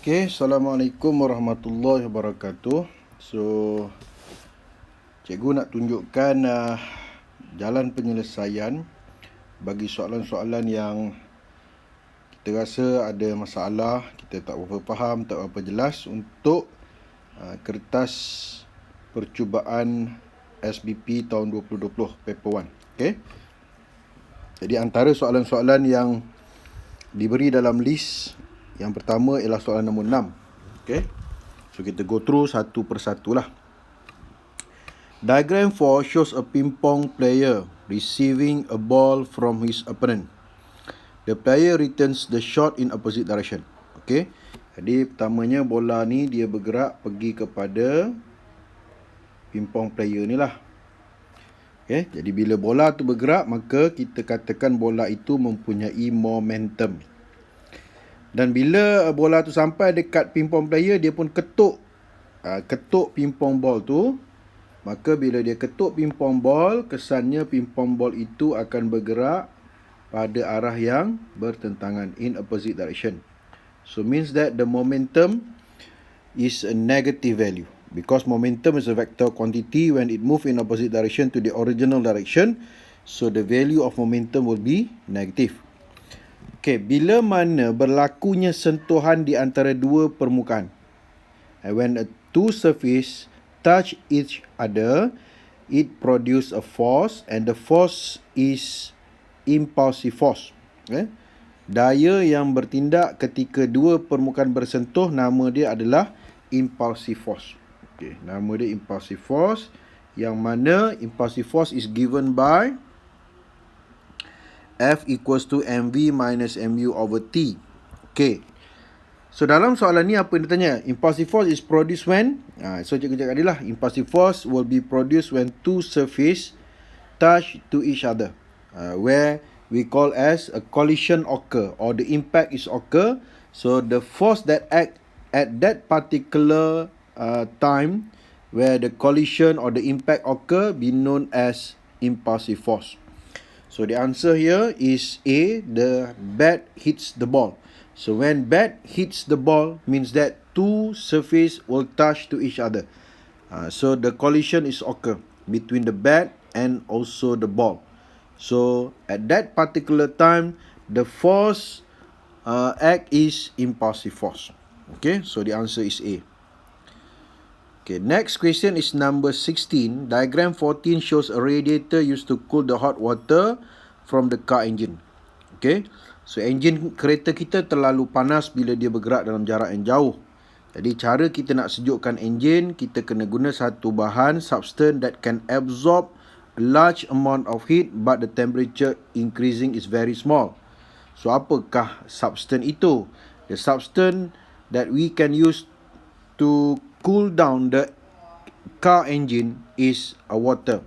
Okay, Assalamualaikum warahmatullahi wabarakatuh. So, cikgu nak tunjukkan jalan penyelesaian bagi soalan-soalan yang kita rasa ada masalah, kita tak berapa faham, tak berapa jelas untuk kertas percubaan SBP tahun 2020 paper 1. Okay. Jadi antara soalan-soalan yang diberi dalam list, yang pertama ialah soalan nombor 6. Okay. So kita go through satu persatu lah. Diagram 4 shows a ping pong player receiving a ball from his opponent. The player returns the shot in opposite direction. Okay. Jadi pertamanya bola ni dia bergerak pergi kepada ping pong player ni lah. Okay. Jadi bila bola tu bergerak, maka kita katakan bola itu mempunyai momentum. Dan bila bola tu sampai dekat ping pong player, dia pun ketuk ping pong ball tu. Maka bila dia ketuk ping pong ball, kesannya ping pong ball itu akan bergerak pada arah yang bertentangan, in opposite direction. So means that the momentum is a negative value, because momentum is a vector quantity when it move in opposite direction to the original direction. So the value of momentum will be negative. Okay, bila mana berlakunya sentuhan di antara dua permukaan. When two surface touch each other, it produce a force, and the force is impulsive force. Okay? Daya yang bertindak ketika dua permukaan bersentuh, nama dia adalah impulsive force. Okay, nama dia impulsive force, yang mana impulsive force is given by F equals to mv minus mu over t. Okay. So dalam soalan ni apa yang dia tanya? Impulsive force is produced when? So cikgu cakap tadi lah, impulsive force will be produced when two surface touch to each other, where we call as a collision occur, or the impact is occur. So the force that act at that particular time where the collision or the impact occur be known as impulsive force. So the answer here is A, the bat hits the ball. So when bat hits the ball means that two surface will touch to each other. So the collision is occur between the bat and also the ball. So at that particular time, the force act is impulsive force. Okay, so the answer is A. Okay, next question is number 16. Diagram 14 shows a radiator used to cool the hot water from the car engine. Okay, so engine kereta kita terlalu panas bila dia bergerak dalam jarak yang jauh. Jadi cara kita nak sejukkan engine, kita kena guna satu bahan, substance that can absorb a large amount of heat but the temperature increasing is very small. So apakah substance itu? The substance that we can use to cool down the car engine is a water.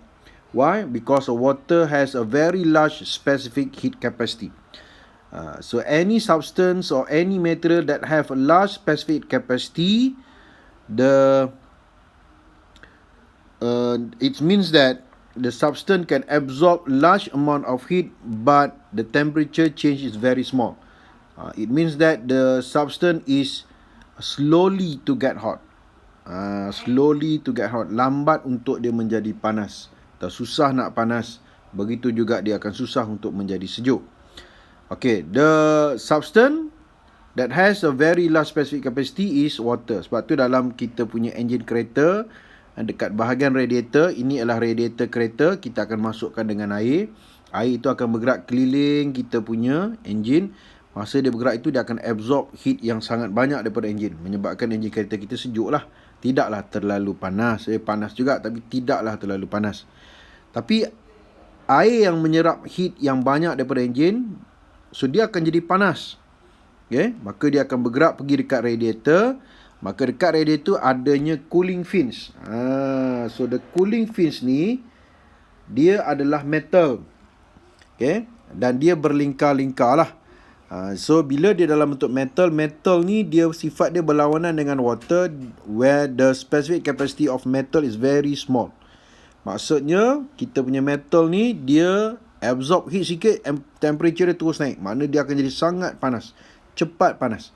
Why? Because a water has a very large specific heat capacity. So any substance or any material that have a large specific capacity, it means that the substance can absorb large amount of heat but the temperature change is very small. It means that the substance is slowly to get hot. Lambat untuk dia menjadi panas, atau susah nak panas. Begitu juga dia akan susah untuk menjadi sejuk. Okay, the substance that has a very large specific capacity is water. Sebab tu dalam kita punya enjin kereta, dekat bahagian radiator, ini adalah radiator kereta, kita akan masukkan dengan air. Air itu akan bergerak keliling kita punya enjin. Masa dia bergerak itu, dia akan absorb heat yang sangat banyak daripada enjin, menyebabkan enjin kereta kita sejuk lah. Tidaklah terlalu panas. Panas juga, tapi tidaklah terlalu panas. Tapi air yang menyerap heat yang banyak daripada enjin, so dia akan jadi panas. Okay? Maka dia akan bergerak pergi dekat radiator. Maka dekat radiator adanya cooling fins. So the cooling fins ni, dia adalah metal. Okay? Dan dia berlingkar-lingkar lah. So bila dia dalam bentuk metal, metal ni dia sifat dia berlawanan dengan water, where the specific capacity of metal is very small. Maksudnya kita punya metal ni dia absorb heat sikit, temperature dia terus naik. Maknanya dia akan jadi sangat panas, cepat panas.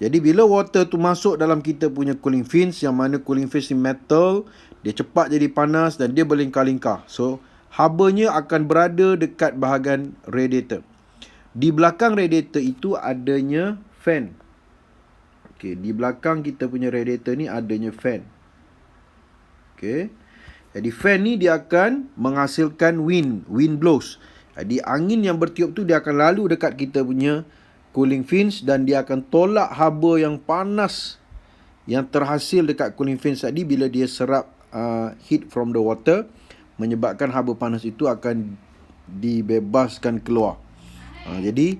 Jadi bila water tu masuk dalam kita punya cooling fins, yang mana cooling fins ni metal, dia cepat jadi panas dan dia berlingkar-lingkar. So haba-nya akan berada dekat bahagian radiator. Di belakang radiator itu adanya fan. Okey, di belakang kita punya radiator ni adanya fan. Okey. Jadi fan ni dia akan menghasilkan wind blows. Jadi angin yang bertiup tu dia akan lalu dekat kita punya cooling fins dan dia akan tolak haba yang panas yang terhasil dekat cooling fins tadi bila dia serap heat from the water, menyebabkan haba panas itu akan dibebaskan keluar. Jadi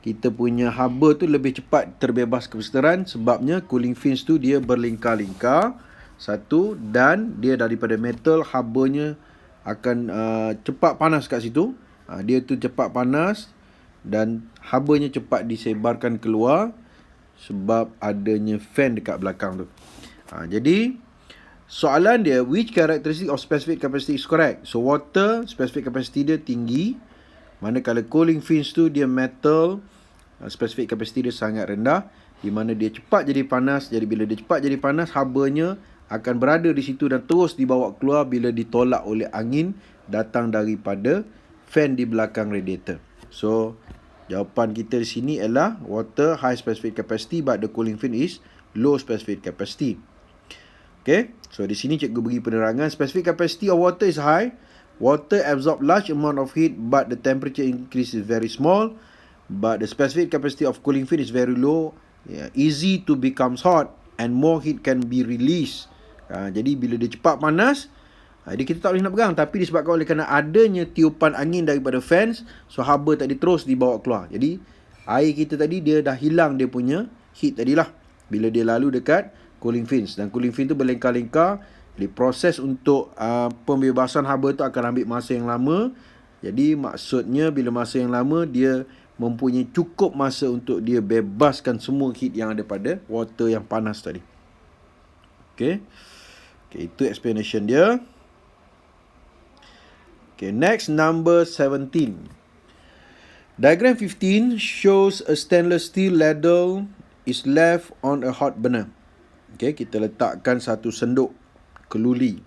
kita punya haba tu lebih cepat terbebas kebesaran sebabnya cooling fins tu dia berlingkar-lingkar. Satu, dan dia daripada metal, habanya akan cepat panas kat situ. Dia tu cepat panas dan habanya cepat disebarkan keluar sebab adanya fan dekat belakang tu. Jadi soalan dia, which characteristic of specific capacity is correct? So water specific capacity dia tinggi, manakala cooling fins tu dia metal, specific capacity dia sangat rendah, di mana dia cepat jadi panas. Jadi bila dia cepat jadi panas, habanya akan berada di situ dan terus dibawa keluar bila ditolak oleh angin datang daripada fan di belakang radiator. So jawapan kita di sini ialah water high specific capacity but the cooling fin is low specific capacity. Okay, so di sini cikgu bagi penerangan. Specific capacity of water is high. Water absorb large amount of heat but the temperature increase is very small. But the specific capacity of cooling fin is very low. Easy to becomes hot and more heat can be released. Jadi bila dia cepat panas, dia kita tak boleh nak pegang, tapi disebabkan oleh kerana adanya tiupan angin daripada fans, so haba tadi terus dibawa keluar. Jadi air kita tadi dia dah hilang dia punya heat tadilah bila dia lalu dekat cooling fins, dan cooling fin tu berlingkar-lingkar. Jadi proses untuk pembebasan haba tu akan ambil masa yang lama. Jadi maksudnya bila masa yang lama, dia mempunyai cukup masa untuk dia bebaskan semua heat yang ada pada water yang panas tadi. Okay, itu explanation dia. Okay, next, number 17. Diagram 15 shows a stainless steel ladle is left on a hot burner. Okay, kita letakkan satu senduk keluli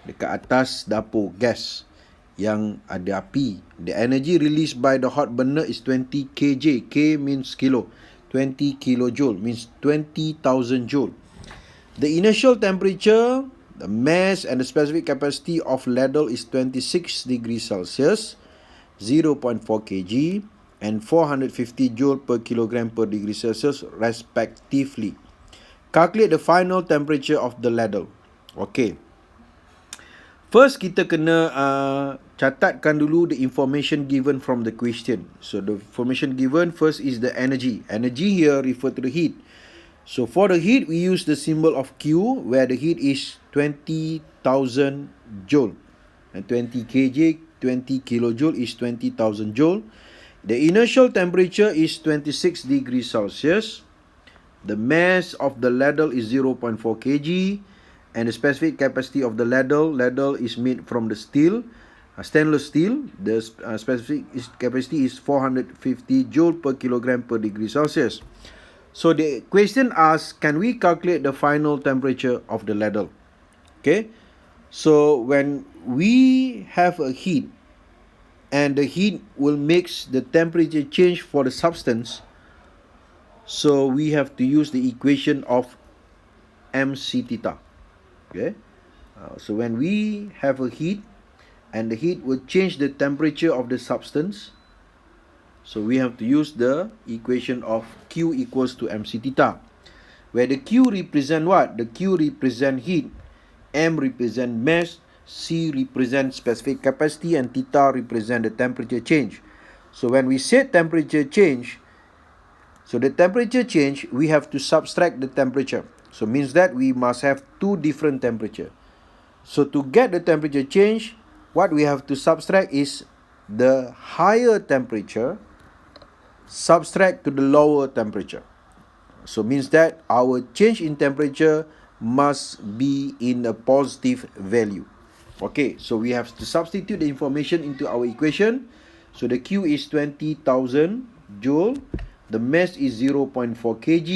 dekat atas dapur gas yang ada api. The energy released by the hot burner is 20 kJ. K means kilo. 20 kilojoule means 20,000 joule. The initial temperature, the mass and the specific capacity of ladle is 26 degrees Celsius, 0.4 kg and 450 joule per kilogram per degree Celsius respectively. Calculate the final temperature of the ladle. Okay. First, kita kena catatkan dulu the information given from the question. So, the information given first is the energy. Energy here refer to the heat. So, for the heat, we use the symbol of Q, where the heat is 20,000 joule. And 20 kJ, 20 kilojoule is 20,000 joule. The initial temperature is 26 degrees Celsius. The mass of the ladle is 0.4 kg. And the specific capacity of the ladle is made from the steel, stainless steel. The specific capacity is 450 joule per kilogram per degree Celsius. So the question asks, can we calculate the final temperature of the ladle? Okay, so when we have a heat and the heat will make the temperature change for the substance, so we have to use the equation of mc theta. Okay, so when we have a heat and the heat will change the temperature of the substance, so we have to use the equation of Q equals to mc theta, where the Q represent what? The Q represent heat, M represent mass, C represent specific capacity, and theta represent the temperature change. So when we say temperature change, so the temperature change, we have to subtract the temperature. So means that we must have two different temperature. So to get the temperature change, what we have to subtract is the higher temperature subtract to the lower temperature. So means that our change in temperature must be in a positive value. Okay, so we have to substitute the information into our equation. So the Q is 20,000 joule. The mass is 0.4 kg.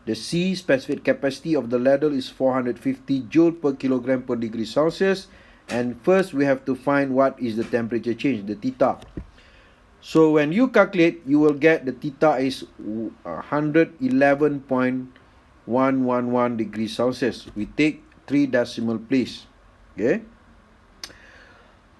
The C, specific capacity of the ladle is 450 joule per kilogram per degree Celsius. And first we have to find what is the temperature change, the theta. So when you calculate, you will get the theta is 111.111 degrees Celsius. We take 3 decimal place. Okay.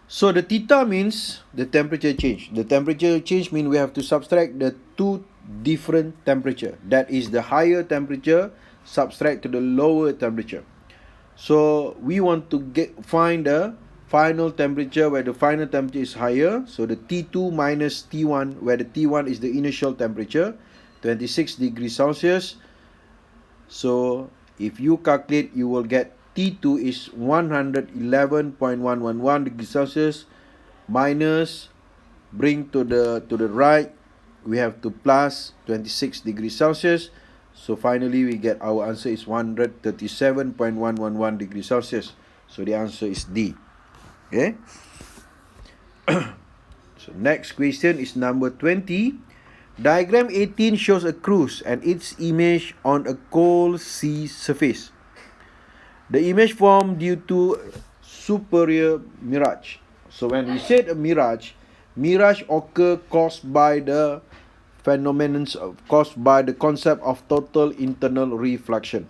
So the theta means the temperature change. The temperature change means we have to subtract the two different temperature. That is the higher temperature subtract to the lower temperature. So we want to find the final temperature where the final temperature is higher. So the T2 minus T1 where the T1 is the initial temperature, 26 degrees Celsius. So if you calculate, you will get T2 is 111.111 degrees Celsius minus, bring to the right, we have to plus 26 degrees Celsius. So finally we get our answer is 137.111 degrees Celsius. So the answer is D. Okay. So next question is number 20. Diagram 18 shows a cruise and its image on a cold sea surface. The image formed due to superior mirage. So when we said a mirage occur caused by the phenomenon caused by the concept of total internal reflection.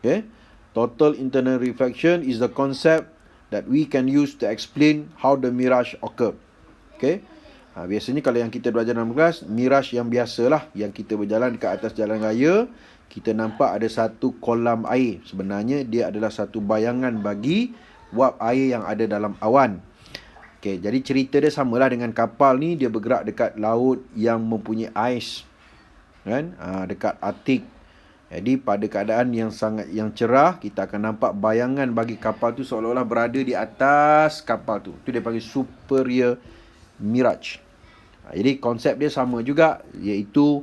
Okay, total internal reflection is the concept that we can use to explain how the mirage occur. Okay, biasanya kalau yang kita belajar dalam kelas, mirage yang biasalah, yang kita berjalan dekat atas jalan raya, kita nampak ada satu kolam air. Sebenarnya dia adalah satu bayangan bagi wap air yang ada dalam awan. Okay, jadi cerita dia samalah dengan kapal ni, dia bergerak dekat laut yang mempunyai ais, kan? Dekat Arctic. Jadi pada keadaan yang cerah, kita akan nampak bayangan bagi kapal tu seolah-olah berada di atas kapal tu. Itu dia panggil superior mirage. Jadi konsep dia sama juga, iaitu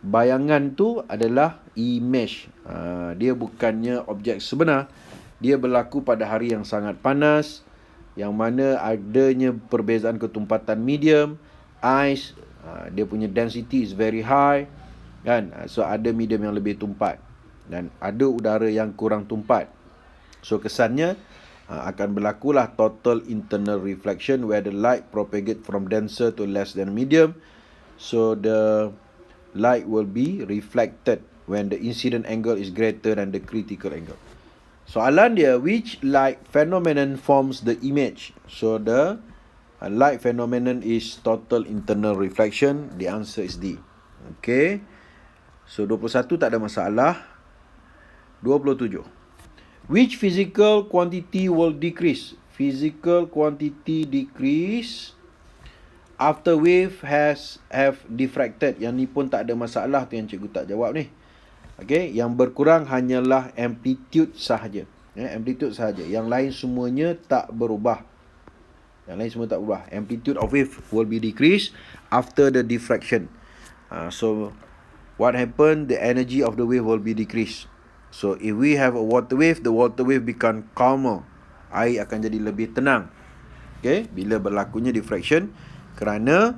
bayangan tu adalah image. Dia bukannya objek sebenar. Dia berlaku pada hari yang sangat panas, yang mana adanya perbezaan ketumpatan medium, ice, dia punya density is very high, kan? So ada medium yang lebih tumpat dan ada udara yang kurang tumpat. So kesannya akan berlakulah total internal reflection where the light propagate from denser to less than medium. So the light will be reflected when the incident angle is greater than the critical angle. Soalan dia, which light phenomenon forms the image? So the light phenomenon is total internal reflection. The answer is D. Okay. So 21 tak ada masalah. 27. Which physical quantity will decrease? Physical quantity decrease after wave have diffracted. Yang ni pun tak ada masalah tu yang cikgu tak jawab ni. Okay, yang berkurang hanyalah amplitude sahaja. Amplitude sahaja. Yang lain semuanya tak berubah. Amplitude of wave will be decreased after the diffraction. So what happened? The energy of the wave will be decreased. So if we have a water wave, the water wave become calmer. Air akan jadi lebih tenang. Okay, bila berlakunya diffraction, kerana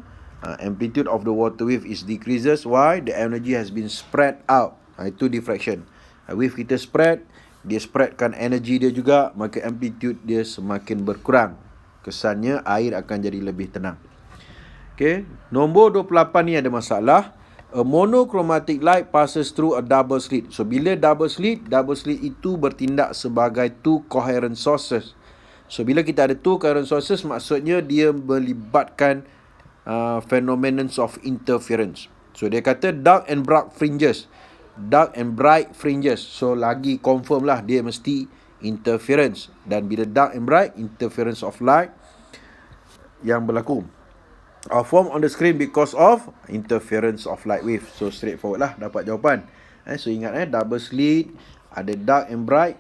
amplitude of the water wave is decreases. Why? The energy has been spread out. Itu diffraction. Wave kita spread, dia spreadkan energy dia juga, maka amplitude dia semakin berkurang. Kesannya air akan jadi lebih tenang. Okay, nombor 28 ni ada masalah. A monochromatic light passes through a double slit. So bila double slit itu bertindak sebagai two coherent sources. So bila kita ada two coherent sources, maksudnya dia melibatkan phenomenon of interference. So dia kata dark and bright fringes. Dark and bright fringes. So lagi confirm lah dia mesti interference. Dan bila dark and bright, interference of light yang berlaku are formed on the screen because of interference of light wave. So straightforward lah, dapat jawapan. So ingat double slit, ada dark and bright,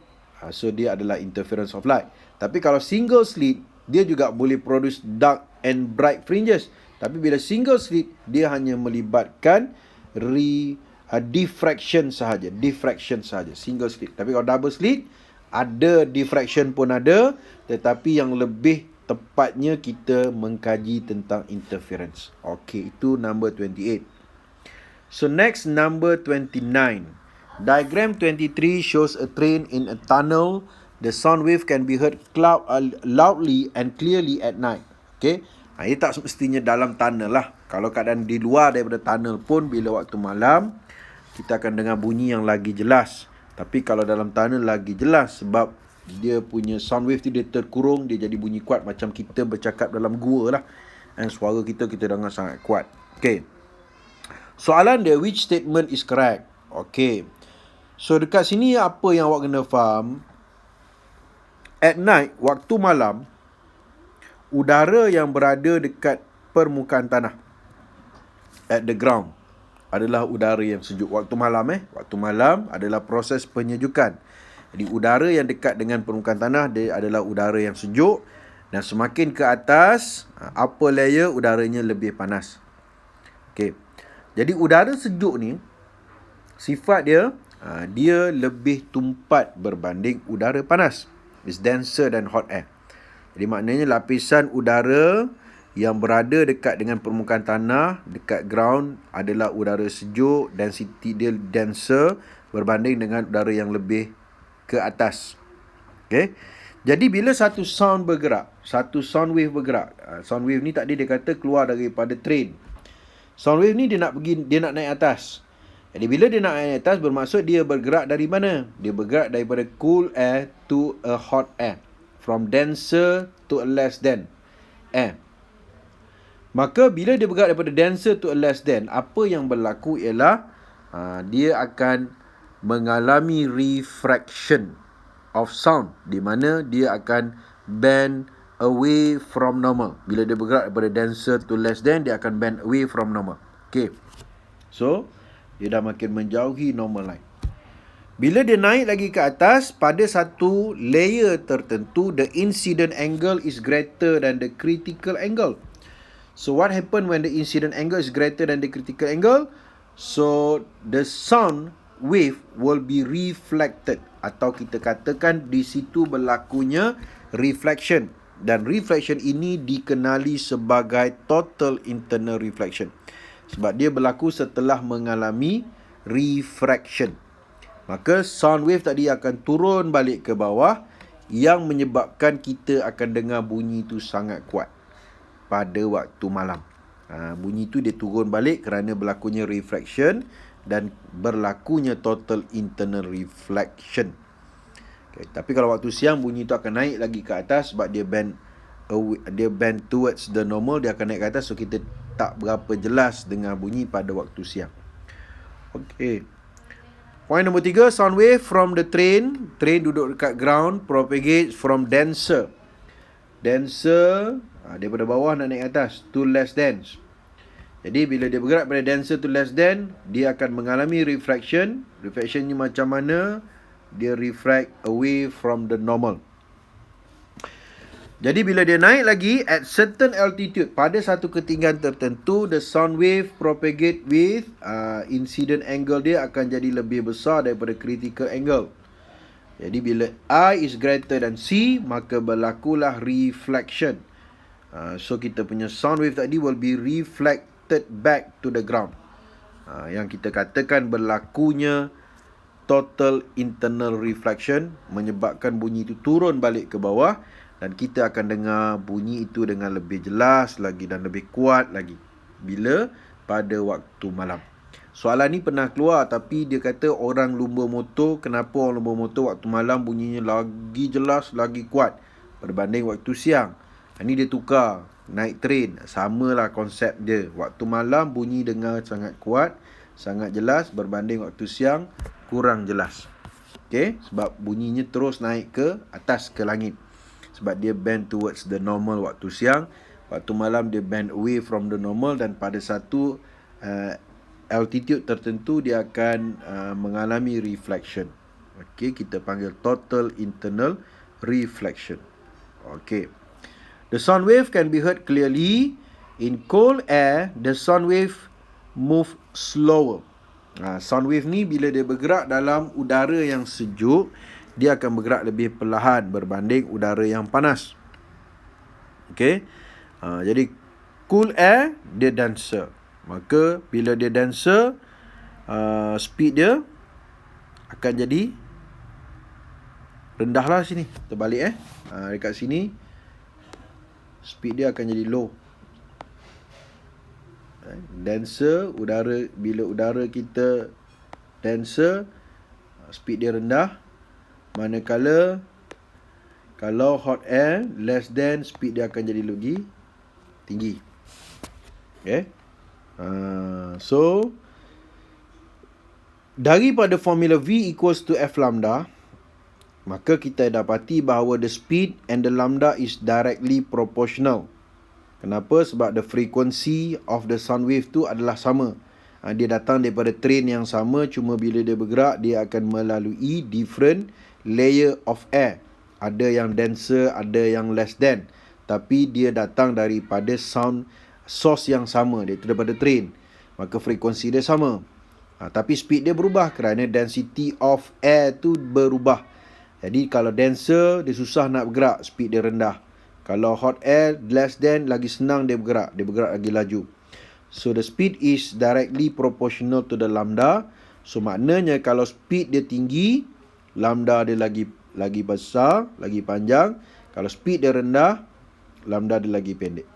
so dia adalah interference of light. Tapi kalau single slit, dia juga boleh produce dark and bright fringes. Tapi bila single slit, dia hanya melibatkan diffraction sahaja. Single slit. Tapi kalau double slit, ada diffraction pun ada, tetapi yang lebih tepatnya kita mengkaji tentang interference. Okey, itu number 28. So next, number 29. Diagram 23 shows a train in a tunnel. The sound wave can be heard loudly and clearly at night. Okay. Ini tak semestinya dalam tunnel lah. Kalau keadaan di luar daripada tunnel pun, bila waktu malam, kita akan dengar bunyi yang lagi jelas. Tapi kalau dalam tunnel lagi jelas, sebab dia punya sound wave tu dia terkurung, dia jadi bunyi kuat macam kita bercakap dalam gua lah. Dan suara kita dengar sangat kuat. Okay. Soalan dia, which statement is correct? Okay. So dekat sini apa yang awak kena faham? At night, waktu malam, udara yang berada dekat permukaan tanah, at the ground, adalah udara yang sejuk. Waktu malam Waktu malam adalah proses penyejukan. Jadi udara yang dekat dengan permukaan tanah, dia adalah udara yang sejuk. Dan semakin ke atas, upper layer, udaranya lebih panas. Okay. Jadi udara sejuk ni, sifat dia, dia lebih tumpat berbanding udara panas. It's denser than hot air. Jadi maknanya lapisan udara yang berada dekat dengan permukaan tanah, dekat ground, adalah udara sejuk. Density dia denser berbanding dengan udara yang lebih ke atas. Okay. Jadi bila satu sound bergerak, satu sound wave bergerak, sound wave ni tadi dia kata keluar daripada train. Sound wave ni dia nak naik atas. Jadi bila dia nak naik atas, bermaksud dia bergerak dari mana? Dia bergerak daripada cool air to a hot air. From denser to a less dense air. Maka bila dia bergerak daripada denser to a less dense, apa yang berlaku ialah dia akan mengalami refraction of sound, di mana dia akan bend away from normal. Bila dia bergerak daripada denser to less dense, dia akan bend away from normal. Okay. So, dia dah makin menjauhi normal line. Bila dia naik lagi ke atas, pada satu layer tertentu, the incident angle is greater than the critical angle. So, what happen when the incident angle is greater than the critical angle? So, the sound wave will be reflected, atau kita katakan di situ berlakunya reflection. Dan reflection ini dikenali sebagai total internal reflection, sebab dia berlaku setelah mengalami refraction. Maka sound wave tadi akan turun balik ke bawah, yang menyebabkan kita akan dengar bunyi itu sangat kuat pada waktu malam. Bunyi itu dia turun balik kerana berlakunya refraction dan berlakunya total internal reflection. Okay. Tapi kalau waktu siang, bunyi itu akan naik lagi ke atas sebab dia bend towards the normal, dia akan naik ke atas. So kita tak berapa jelas dengar bunyi pada waktu siang. Okay. Point nombor 3, sound wave from the train. Train duduk dekat ground, propagates from denser. Denser, daripada bawah nak naik atas, to less dense. Jadi bila dia bergerak pada denser to less dense, dia akan mengalami refraction. Refraction ni macam mana? Dia refract away from the normal. Jadi bila dia naik lagi at certain altitude, pada satu ketinggian tertentu, the sound wave propagate with incident angle dia akan jadi lebih besar daripada critical angle. Jadi bila I is greater than C, maka berlakulah reflection. So kita punya sound wave tadi will be reflected back to the ground. Yang kita katakan berlakunya total internal reflection, menyebabkan bunyi itu turun balik ke bawah. Dan kita akan dengar bunyi itu dengan lebih jelas lagi dan lebih kuat lagi bila pada waktu malam. Soalan ni pernah keluar, tapi dia kata orang lumba motor, kenapa orang lumba motor waktu malam bunyinya lagi jelas, lagi kuat berbanding waktu siang. Ini dia tukar, naik train, samalah konsep dia. Waktu malam bunyi dengar sangat kuat, sangat jelas, berbanding waktu siang kurang jelas. Okay, sebab bunyinya terus naik ke atas, ke langit. Sebab dia bend towards the normal waktu siang. Waktu malam dia bend away from the normal, dan pada satu altitude tertentu dia akan mengalami reflection. Okey, kita panggil total internal reflection. Okey. The sound wave can be heard clearly. In cold air, the sound wave move slower. Sound wave ni bila dia bergerak dalam udara yang sejuk, dia akan bergerak lebih perlahan berbanding udara yang panas. Okey. Jadi cool air dia denser. Maka bila dia denser, speed dia akan jadi rendah lah sini. Terbalik dekat sini speed dia akan jadi low. Denser, bila udara kita denser, speed dia rendah. Manakala kalau hot air less than, speed dia akan jadi lagi tinggi. Okay. So daripada formula V equals to F lambda, maka kita dapati bahawa the speed and the lambda is directly proportional. Kenapa? Sebab the frequency of the sound wave tu adalah sama. Dia datang daripada train yang sama, cuma bila dia bergerak, dia akan melalui different layer of air. Ada yang denser, ada yang less than. Tapi dia datang daripada sound source yang sama, iaitu daripada train. Maka frekuensi dia sama. Tapi speed dia berubah kerana density of air tu berubah. Jadi kalau denser, dia susah nak bergerak, speed dia rendah. Kalau hot air, less than, lagi senang dia bergerak lagi laju. So the speed is directly proportional to the lambda. So maknanya kalau speed dia tinggi, lambda dia lagi besar, lagi panjang. Kalau speed dia rendah, lambda dia lagi pendek.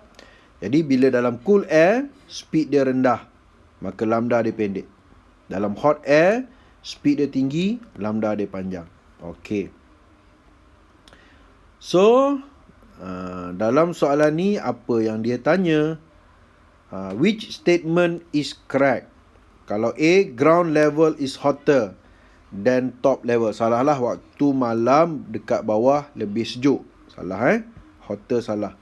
Jadi bila dalam cool air, speed dia rendah, maka lambda dia pendek. Dalam hot air, speed dia tinggi, lambda dia panjang. Okey. So dalam soalan ni apa yang dia tanya? Which statement is correct? Kalau A, ground level is hotter than top level. Salah lah, waktu malam dekat bawah lebih sejuk. Salah hotter salah.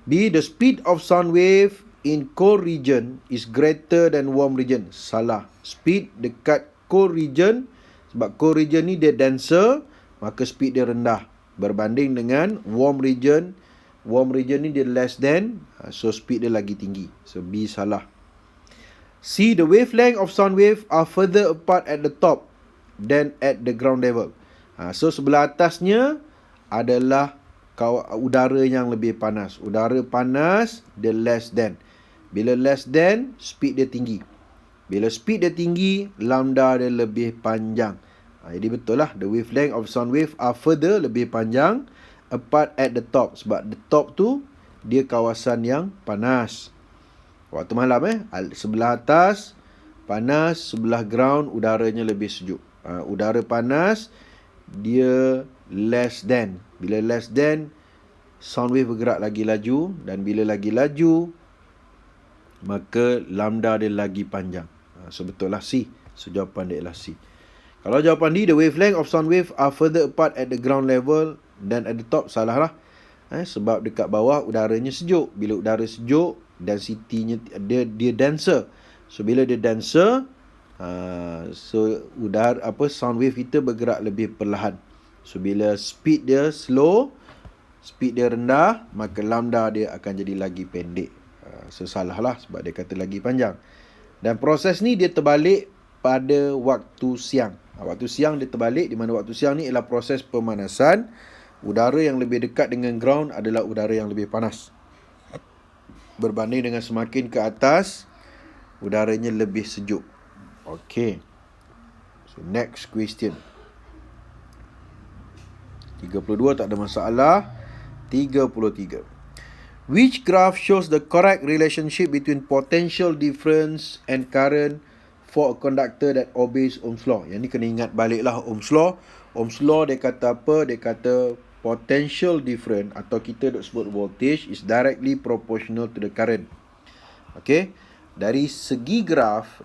B, the speed of sound wave in cold region is greater than warm region. Salah. Speed dekat cold region, sebab cold region ni dia denser, maka speed dia rendah berbanding dengan warm region. Warm region ni dia less than, so speed dia lagi tinggi. So B salah. C, the wavelength of sound wave are further apart at the top than at the ground level. So sebelah atasnya adalah udara yang lebih panas. Udara panas dia less than. Bila less than, speed dia tinggi. Bila speed dia tinggi, lambda dia lebih panjang. Jadi betul lah, the wavelength of sound wave are further, lebih panjang, apart at the top. Sebab the top tu dia kawasan yang panas. Waktu malam sebelah atas panas, sebelah ground udaranya lebih sejuk. Udara panas dia less than. Bila less than, sound wave bergerak lagi laju, dan bila lagi laju, maka lambda dia lagi panjang. So betul lah C. So jawapan dia ialah C. Kalau jawapan D, the wavelength of sound wave are further apart at the ground level than at the top, salah lah. Sebab dekat bawah udaranya sejuk. Bila udara sejuk, density-nya dia denser. So bila dia denser, so sound wave kita bergerak lebih perlahan. So bila speed dia slow, speed dia rendah, maka lambda dia akan jadi lagi pendek. So salah lah, sebab dia kata lagi panjang. Dan proses ni dia terbalik pada waktu siang. Waktu siang dia terbalik, di mana waktu siang ni ialah proses pemanasan. Udara yang lebih dekat dengan ground adalah udara yang lebih panas. Berbanding dengan semakin ke atas, udaranya lebih sejuk. Okay. So next question. 32 tak ada masalah. 33. Which graph shows the correct relationship between potential difference and current for a conductor that obeys Ohm's law? Yang ni kena ingat baliklah Ohm's law. Ohm's law dia kata apa? Dia kata potential difference, atau kita duk sebut voltage, is directly proportional to the current. Okay. Dari segi graf,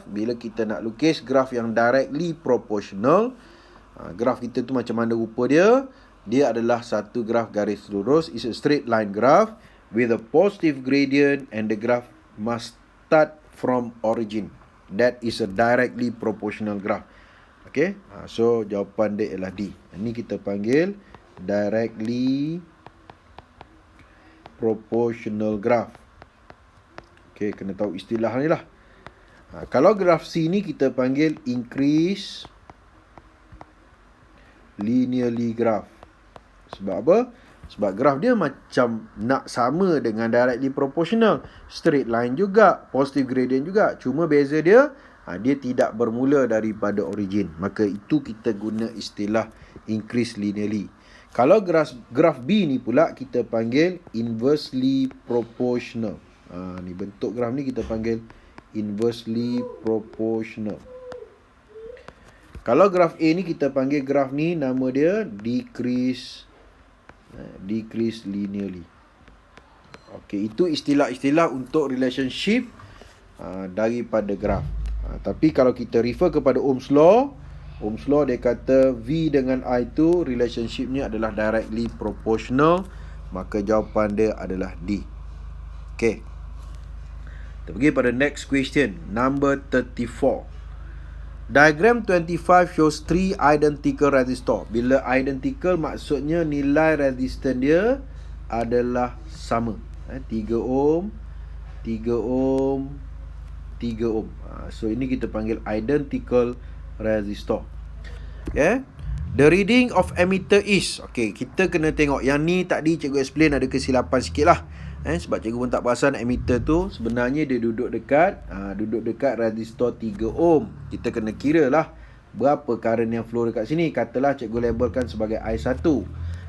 bila kita nak lukis graf yang directly proportional, graf kita tu macam mana rupa dia? Dia adalah satu graf garis lurus, is a straight line graph with a positive gradient, and the graph must start from origin. That is a directly proportional graph. Okay, so jawapan dia ialah D. Ini kita panggil directly proportional graph. Okay, kena tahu istilah ni lah. Kalau graf C ni kita panggil increase linearly graph. Sebab apa? Sebab graf dia macam nak sama dengan directly proportional. Straight line juga, positive gradient juga. Cuma beza dia, dia tidak bermula daripada origin. Maka itu kita guna istilah increase linearly. Kalau graf B ni pula kita panggil inversely proportional. Ni bentuk graf ni kita panggil inversely proportional. Kalau graf A ni kita panggil graf ni nama dia decrease linearly. Okey, itu istilah-istilah untuk relationship daripada graf. Tapi kalau kita refer kepada Ohm's Law dia kata V dengan I tu relationship ni adalah directly proportional, maka jawapan dia adalah D. Okey. Kita pergi pada next question, number 34. Diagram 25 shows 3 identical resistor. Bila identical maksudnya nilai resistance dia adalah sama. 3 ohm, 3 ohm, 3 ohm. So ini kita panggil identical resistor. Okay. The reading of ammeter is. Okay, kita kena tengok. Yang ni tadi cikgu explain ada kesilapan sikit lah. Sebab cikgu pun tak perasan ammeter tu sebenarnya dia duduk dekat resistor 3 ohm. Kita kena kira lah berapa current yang flow dekat sini. Katalah cikgu labelkan sebagai I1.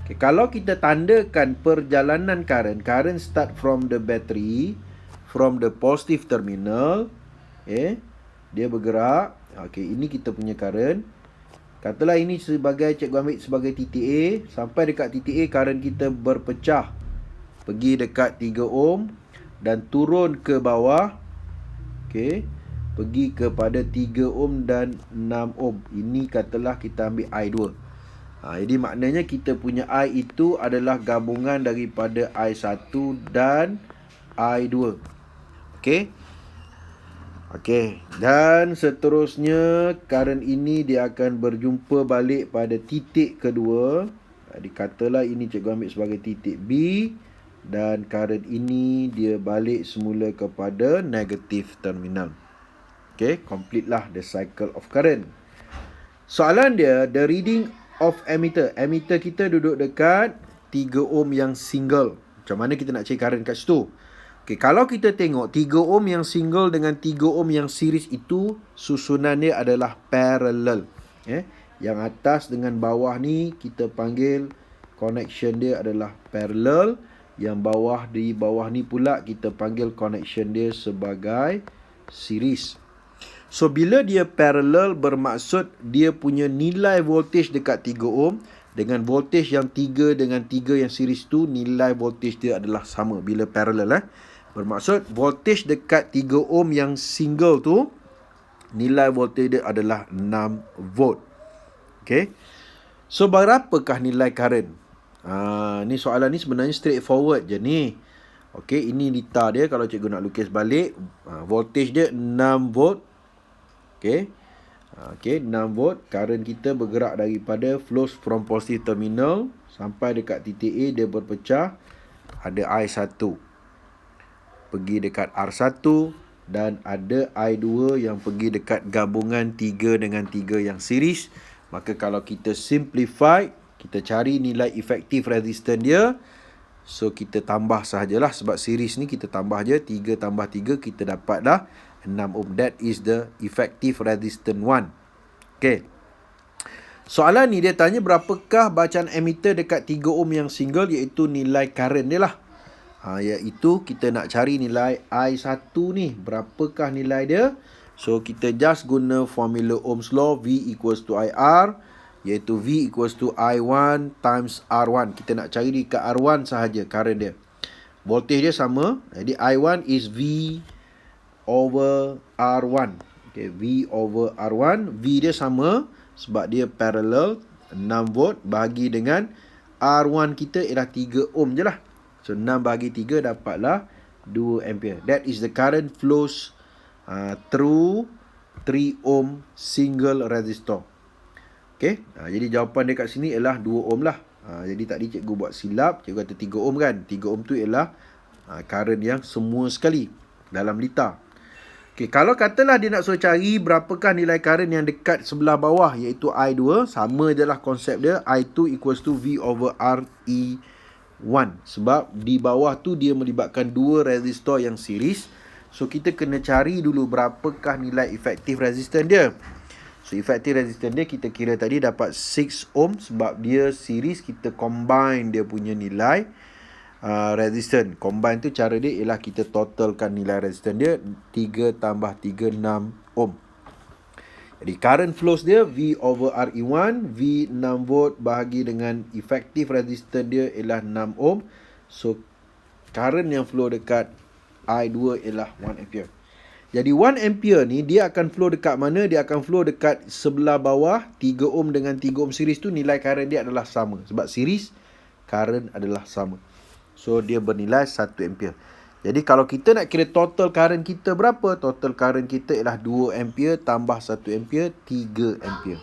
Okay, kalau kita tandakan perjalanan current start from the battery, from the positive terminal, dia bergerak. Okay, ini kita punya current. Katalah ini sebagai cikgu ambil sebagai titik A. Sampai dekat titik A, current kita berpecah. Pergi dekat 3 ohm dan turun ke bawah. Okay, pergi kepada 3 ohm dan 6 ohm. Ini katalah kita ambil I2. Jadi maknanya kita punya I itu adalah gabungan daripada I1 dan I2. Okay. Okey, dan seterusnya current ini dia akan berjumpa balik pada titik kedua. Dikatalah ini cikgu ambil sebagai titik B, dan current ini dia balik semula kepada negative terminal. Okey, complete lah the cycle of current. Soalan dia, the reading of ammeter. Ammeter kita duduk dekat 3 ohm yang single. Macam mana kita nak cari current kat situ? Okay, kalau kita tengok 3 ohm yang single dengan 3 ohm yang series itu susunan dia adalah parallel. Yang atas dengan bawah ni kita panggil connection dia adalah parallel. Yang bawah di bawah ni pula kita panggil connection dia sebagai series. So bila dia parallel bermaksud dia punya nilai voltage dekat 3 ohm dengan voltage yang 3 dengan 3 yang series tu nilai voltage dia adalah sama bila parallel. Bermaksud voltage dekat 3 ohm yang single tu nilai voltage dia adalah 6 volt. Okay. So berapakah nilai current? Ni soalan ni sebenarnya straightforward je ni. Okay, ini lita dia kalau cikgu nak lukis balik. Voltage dia 6 volt. Okay. Okay, 6 volt. Current kita bergerak daripada flows from positive terminal sampai dekat titik A, dia berpecah. Ada I1. Pergi dekat R1 dan ada I2 yang pergi dekat gabungan 3 dengan 3 yang series. Maka kalau kita simplify, kita cari nilai effective resistance dia. So kita tambah sahajalah sebab series ni kita tambah je 3 tambah 3 kita dapatlah 6 ohm. That is the effective resistance 1. Okay. Soalan ni dia tanya berapakah bacaan ammeter dekat 3 ohm yang single, iaitu nilai current dia lah. Iaitu kita nak cari nilai I1 ni. Berapakah nilai dia? So kita just guna formula Ohm's Law, V equals to IR, iaitu V equals to I1 times R1. Kita nak cari dekat R1 sahaja current dia. Voltage dia sama. Jadi I1 is V over R1. Okay, V over R1. V dia sama sebab dia parallel 6 volt bahagi dengan R1 kita ialah 3 ohm je lah. So 6 bahagi 3 dapatlah 2 ampere. That is the current flows through 3 ohm single resistor. Okay. Jadi jawapan dia kat sini ialah 2 ohm lah. Jadi tadi cikgu buat silap. Cikgu kata 3 ohm kan. 3 ohm tu ialah current yang semua sekali dalam lita. Okay, kalau katalah dia nak suruh cari berapakah nilai current yang dekat sebelah bawah, iaitu I2. Sama je lah konsep dia. I2 equals to V over RE1. 1. Sebab di bawah tu dia melibatkan dua resistor yang series. So kita kena cari dulu berapakah nilai efektif resistor dia. So efektif resistor dia kita kira tadi dapat 6 ohm. Sebab dia series, kita combine dia punya nilai resistance. Combine tu cara dia ialah kita totalkan nilai resistance dia, 3 tambah 3, 6 ohm. Jadi current flows dia V over RE1, V 6 volt bahagi dengan effective resistance dia ialah 6 ohm. So current yang flow dekat I2 ialah 1 ampere. Jadi 1 ampere ni dia akan flow dekat mana? Dia akan flow dekat sebelah bawah 3 ohm dengan 3 ohm series tu, nilai current dia adalah sama. Sebab series current adalah sama. So dia bernilai 1 ampere. Jadi kalau kita nak kira total current kita berapa? Total current kita ialah 2 ampere tambah 1 ampere, 3 ampere.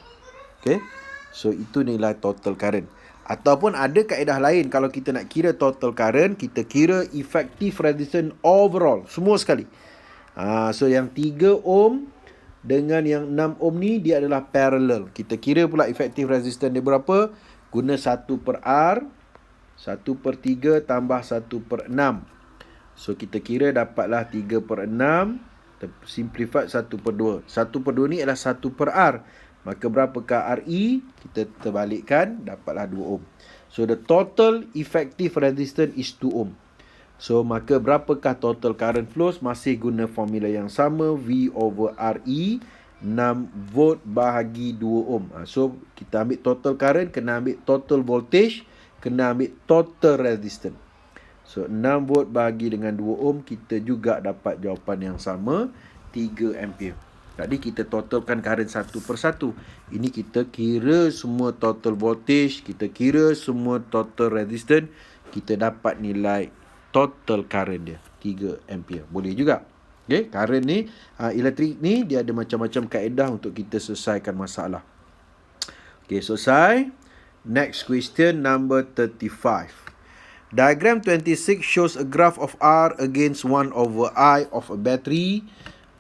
Okay. So itu nilai total current. Ataupun ada kaedah lain, kalau kita nak kira total current, kita kira effective resistance overall, semua sekali. So yang 3 ohm dengan yang 6 ohm ni dia adalah parallel. Kita kira pula effective resistance dia berapa? Guna 1 per R, 1 per 3 tambah 1 per 6. So kita kira dapatlah 3 per 6, simplified 1 per 2. 1 per 2 ni adalah 1 per R. Maka berapakah RE? Kita terbalikkan, dapatlah 2 ohm. So the total effective resistance is 2 ohm. So maka berapakah total current flows? Masih guna formula yang sama, V over RE, 6 volt bahagi 2 ohm. So kita ambil total current, kena ambil total voltage, kena ambil total resistance. So 6 volt bahagi dengan 2 ohm, kita juga dapat jawapan yang sama, 3 ampere. Tadi kita totalkan current satu per satu. Ini kita kira semua total voltage, kita kira semua total resistance, kita dapat nilai total current dia, 3 ampere. Boleh juga. Okay, current ni, elektrik ni dia ada macam-macam kaedah untuk kita selesaikan masalah. Okay, selesai. Next question, number 35. Diagram 26 shows a graph of R against 1 over I of a battery.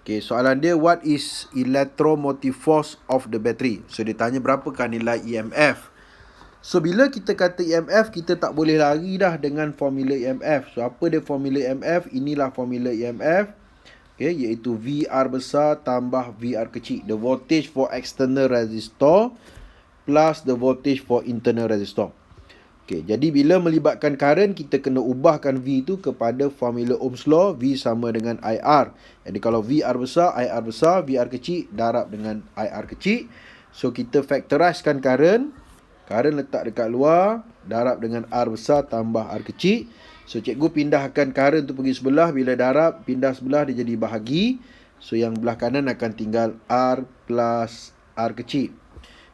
Okay, soalan dia, what is electromotive force of the battery? So dia tanya berapakah nilai EMF. So bila kita kata EMF, kita tak boleh lari dah dengan formula EMF. So apa dia formula EMF? Inilah formula EMF. Okay, iaitu VR besar tambah VR kecil. The voltage for external resistor plus the voltage for internal resistor. Okay, jadi bila melibatkan current, kita kena ubahkan V tu kepada formula Ohm's Law. V sama dengan IR. Jadi kalau VR besar, IR besar, VR kecil darab dengan IR kecil. So kita factorizekan current. Current letak dekat luar, darab dengan R besar tambah R kecil. So cikgu pindahkan current tu pergi sebelah. Bila darab, pindah sebelah, dia jadi bahagi. So yang belah kanan akan tinggal R plus R kecil.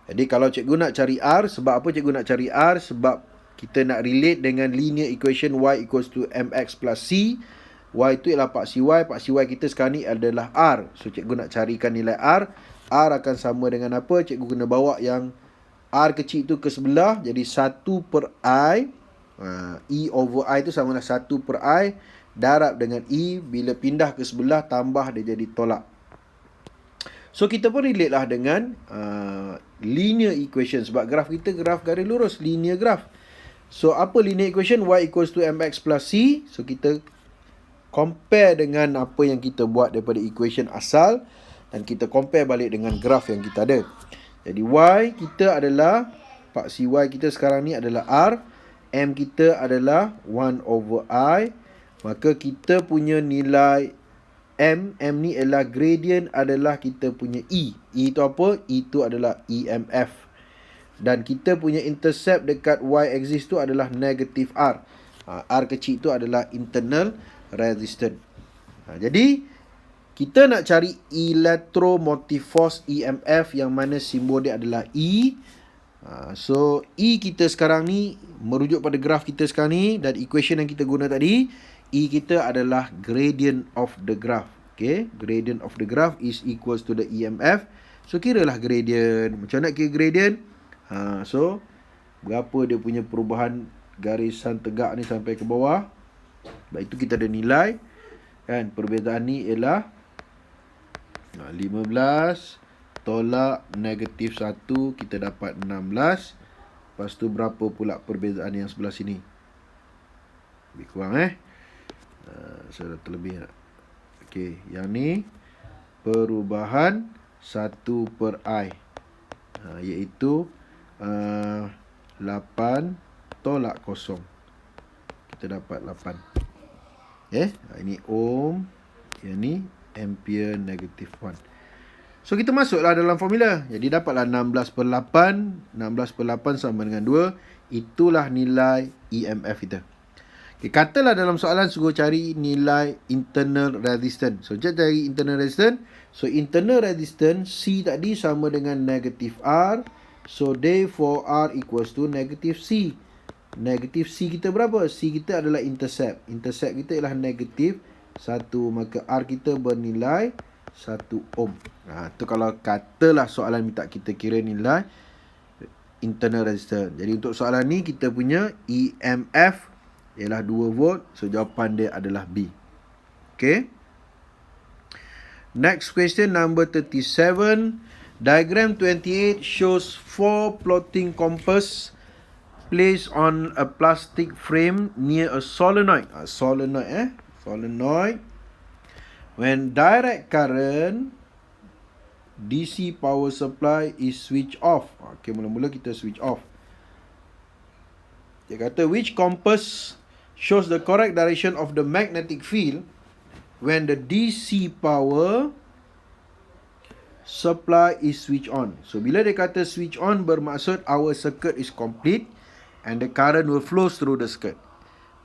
Jadi kalau cikgu nak cari R, sebab apa cikgu nak cari R? Sebab kita nak relate dengan linear equation Y equals to MX plus C. Y itu ialah paksi Y. Paksi Y kita sekarang ni adalah R. So cikgu nak carikan nilai R. R akan sama dengan apa? Cikgu kena bawa yang R kecil itu ke sebelah. Jadi 1 per I. E over I itu sama dengan 1 per I. Darab dengan E. Bila pindah ke sebelah, tambah dia jadi tolak. So kita pun relate lah dengan linear equation. Sebab graf kita graf garis lurus, linear graph. So apa linear equation? Y equals to mx plus c. So kita compare dengan apa yang kita buat daripada equation asal, dan kita compare balik dengan graf yang kita ada. Jadi Y kita adalah, paksi Y kita sekarang ni adalah R. M kita adalah 1 over I. Maka kita punya nilai M ni adalah gradient adalah kita punya E. E itu apa? E itu adalah EMF. Dan kita punya intercept dekat Y-axis tu adalah negative R. R kecil tu adalah internal resistance. Jadi kita nak cari electromotive force EMF yang mana simbol dia adalah E. So E kita sekarang ni merujuk pada graf kita sekarang ni, dan equation yang kita guna tadi, E kita adalah gradient of the graph. Okay, gradient of the graph is equals to the EMF. So kiralah gradient. Macam nak kira gradient? So berapa dia punya perubahan garisan tegak ni sampai ke bawah. Sebab itu kita ada nilai, kan, perbezaan ni ialah 15 tolak negatif 1, kita dapat 16. Lepas tu berapa pula perbezaan yang sebelah sini? Lebih kurang saya dah terlebih tak? Okey, yang ni perubahan 1/i, iaitu 8 tolak kosong. Kita dapat 8. Ini ohm, yang ni ampere negatif 1. So kita masuklah dalam formula. Jadi dapatlah 16/8. 16/8 sama dengan 2. Itulah nilai EMF kita. Okay, katalah dalam soalan suruh cari nilai internal resistance. So kita cari internal resistance. So internal resistance C tadi sama dengan negatif R. So therefore R equals to negatif C. Negatif C kita berapa? C kita adalah intercept. Intercept kita ialah negatif 1. Maka R kita bernilai 1 ohm. Tu kalau katalah soalan minta kita kira nilai internal resistance. Jadi untuk soalan ni kita punya EMF ialah 2 volt. So jawapan dia adalah B. Okay. Next question number 37. Diagram 28 shows 4 floating compass placed on a plastic frame near a solenoid. Solenoid. When direct current DC power supply is switched off. Okay, mula-mula kita switch off. Dia kata which compass shows the correct direction of the magnetic field when the DC power supply is switched on. So bila dia kata switch on, bermaksud our circuit is complete and the current will flow through the circuit.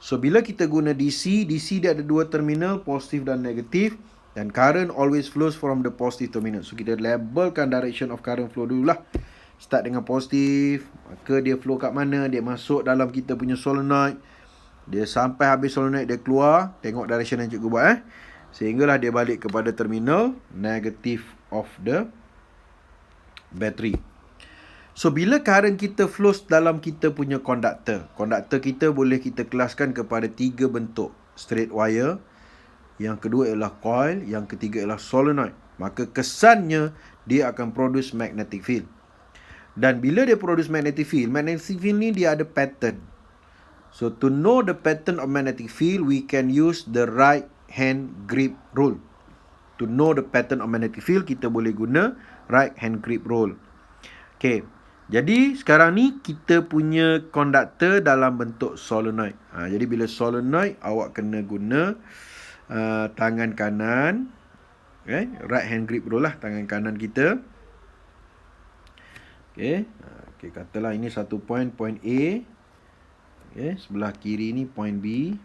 So bila kita guna DC, DC dia ada 2 terminal, positif dan negatif, dan current always flows from the positive terminal. So kita labelkan direction of current flow dululah. Start dengan positif, maka dia flow kat mana? Dia masuk dalam kita punya solenoid. Dia sampai habis solenoid, dia keluar. Tengok direction yang cikgu buat sehinggalah dia balik kepada terminal negatif of the battery. So bila current kita flows dalam kita punya konduktor, konduktor kita boleh kita kelaskan kepada 3 bentuk. Straight wire, yang kedua ialah coil, yang ketiga ialah solenoid. Maka kesannya dia akan produce magnetic field. Dan bila dia produce magnetic field ni dia ada pattern. So to know the pattern of magnetic field, we can use the right hand grip rule. To know the pattern of magnetic field, kita boleh guna right hand grip rule. Okay. Jadi sekarang ni kita punya konduktor dalam bentuk solenoid. Jadi bila solenoid, awak kena guna tangan kanan. Right hand grip rule lah, tangan kanan kita. Okay, katalah ini satu point A. Sebelah kiri ni point B.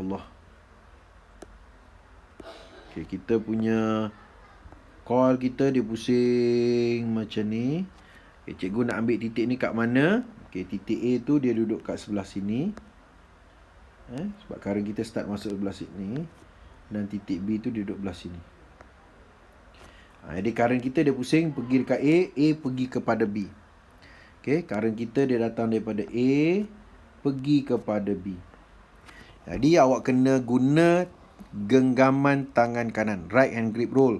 Allah. Kita punya coil kita dia pusing macam ni. Cikgu nak ambil titik ni kat mana? Titik A tu dia duduk kat sebelah sini. Sebab current kita start masuk sebelah sini. Dan titik B tu dia duduk belah sini. Jadi current kita dia pusing pergi dekat A pergi kepada B. Current kita dia datang daripada A pergi kepada B. Jadi awak kena guna genggaman tangan kanan, right hand grip rule,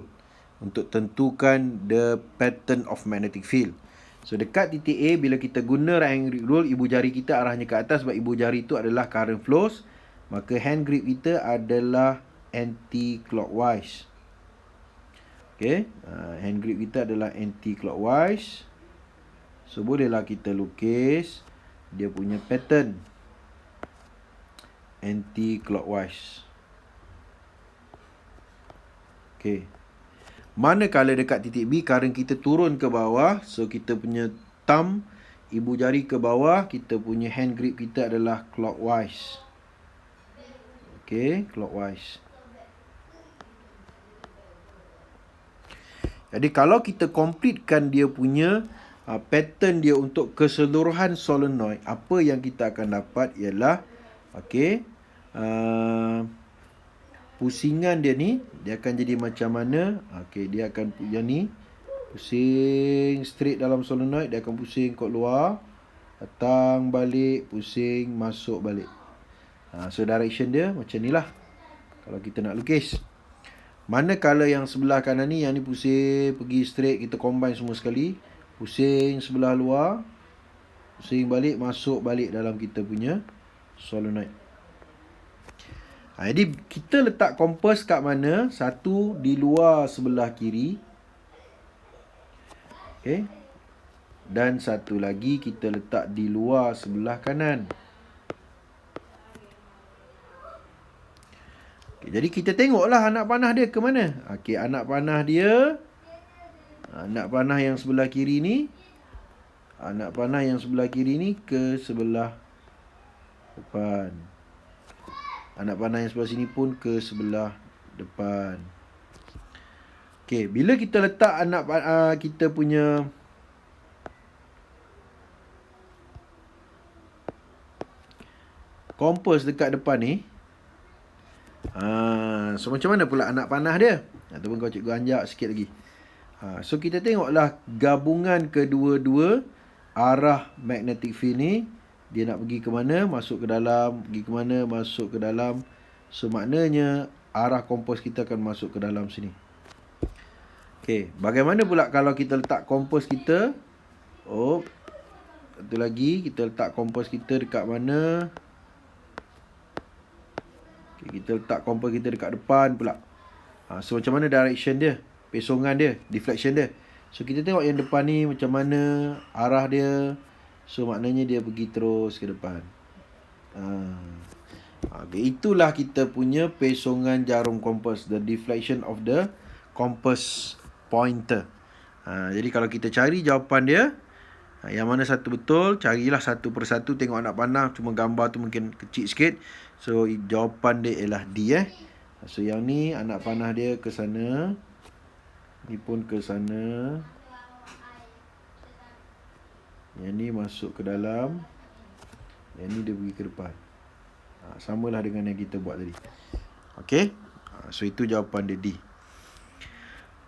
untuk tentukan the pattern of magnetic field. So dekat titik A, bila kita guna right hand grip rule, ibu jari kita arahnya ke atas sebab ibu jari itu adalah current flows. Maka hand grip kita adalah anti-clockwise. Hand grip kita adalah anti-clockwise. So bolehlah kita lukis dia punya pattern anti-clockwise. Manakala dekat titik B, current kita turun ke bawah. So kita punya thumb, ibu jari ke bawah. Kita punya hand grip kita adalah clockwise. Clockwise. Jadi kalau kita completekan dia punya pattern dia untuk keseluruhan solenoid, apa yang kita akan dapat ialah pusingan dia ni, dia akan jadi macam mana? Dia akan yang ni pusing straight dalam solenoid, dia akan pusing kat luar, datang balik, pusing masuk balik. So direction dia macam ni lah kalau kita nak lukis. Manakala yang sebelah kanan ni, yang ni pusing pergi straight, kita combine semua sekali, pusing sebelah luar, pusing balik, masuk balik dalam kita punya solenoid. Jadi kita letak kompas kat mana? Satu di luar sebelah kiri. Okay. Dan satu lagi kita letak di luar sebelah kanan. Okay, jadi kita tengoklah anak panah dia ke mana. Okay, anak panah dia, anak panah yang sebelah kiri ni, anak panah yang sebelah kiri ni ke sebelah depan. Anak panah yang sebelah sini pun ke sebelah depan. Okay, bila kita letak anak kita punya kompas dekat depan ni, so macam mana pula anak panah dia? Ataupun kau cikgu anjak sikit lagi. So kita tengoklah gabungan kedua-dua arah magnetic field ni. Dia nak pergi ke mana? Masuk ke dalam. Pergi ke mana? Masuk ke dalam. So maknanya arah kompas kita akan masuk ke dalam sini. Okay, bagaimana pula kalau kita letak kompas kita? Oh, satu lagi, kita letak kompas kita dekat mana? Kita letak kompas kita dekat depan pula. So macam mana direction dia, pesongan dia, deflection dia. So kita tengok yang depan ni macam mana arah dia. So maknanya dia pergi terus ke depan. Itulah kita punya pesongan jarum kompas, the deflection of the compass pointer. Jadi kalau kita cari jawapan dia, yang mana satu betul, carilah satu persatu. Tengok anak panah, cuma gambar tu mungkin kecil sikit. So jawapan dia ialah D. So yang ni anak panah dia ke sana, ni pun ke sana, yang ni masuk ke dalam, yang ni dia pergi ke depan. Samalah dengan yang kita buat tadi. Okay, so itu jawapan dia D.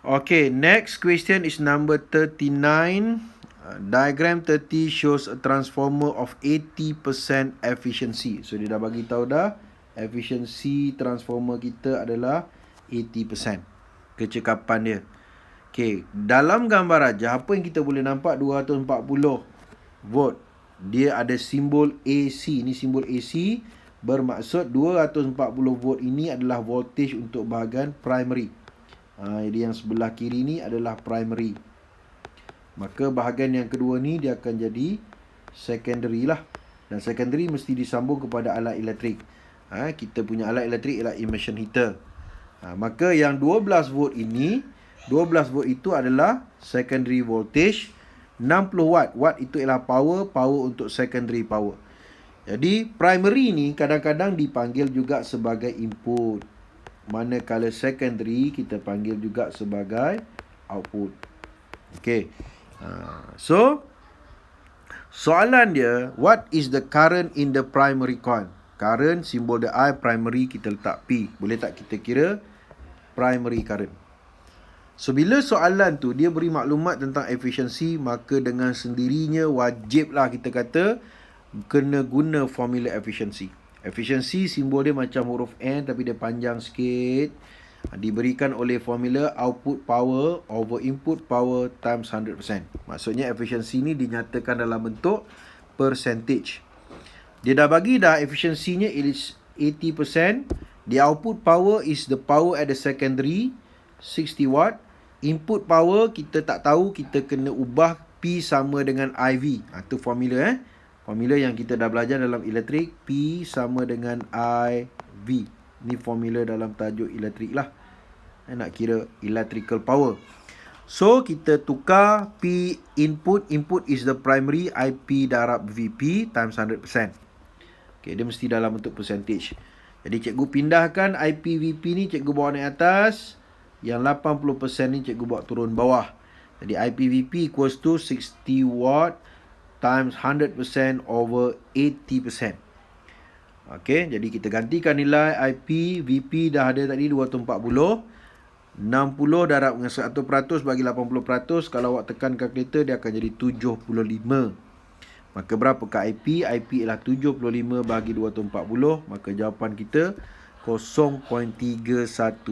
Okay, next question is number 39. Diagram 30 shows a transformer of 80% efficiency. So dia dah bagi tahu dah, efficiency transformer kita adalah 80%. Kecekapan dia. Okay, dalam gambar aja apa yang kita boleh nampak? 240 volt. Dia ada simbol AC. Ini simbol AC bermaksud 240 volt ini adalah voltage untuk bahagian primary. Jadi yang sebelah kiri ni adalah primary. Maka bahagian yang kedua ni dia akan jadi secondary lah. Dan secondary mesti disambung kepada alat elektrik. Kita punya alat elektrik ialah immersion heater. Maka yang 12 volt ini, 12 volt itu adalah secondary voltage. 60 watt. Watt itu ialah power. Power untuk secondary power. Jadi primary ni kadang-kadang dipanggil juga sebagai input. Manakala secondary kita panggil juga sebagai output. Okay. So soalan dia, what is the current in the primary coil? Current, simbol the I, primary kita letak P. Boleh tak kita kira primary current? So bila soalan tu dia beri maklumat tentang efficiency, maka dengan sendirinya wajiblah kita kata kena guna formula efficiency. Efficiency simbol dia macam huruf N tapi dia panjang sikit. Diberikan oleh formula output power over input power times 100%. Maksudnya efficiency ni dinyatakan dalam bentuk percentage. Dia dah bagi dah efficiency-nya is 80%. The output power is the power at the secondary 60 watt. Input power kita tak tahu, kita kena ubah P sama dengan IV. Itu formula formula yang kita dah belajar dalam elektrik. P sama dengan IV. Ni formula dalam tajuk elektrik lah. Nak kira electrical power. So kita tukar P input. Input is the primary. IP darab VP times 100%. Okay, dia mesti dalam bentuk percentage. Jadi cikgu pindahkan IP VP ni, cikgu bawa naik atas. Yang 80% ni cikgu bawa turun bawah. Jadi IP VP equals to 60 watt times 100% over 80%. Okay, jadi kita gantikan nilai IP VP dah ada tadi 240. 60 darab dengan 100% bagi 80%. Kalau awak tekan kalkulator dia akan jadi 75. Maka berapakah IP? IP ialah 75 bagi 240. Maka jawapan kita 0.3125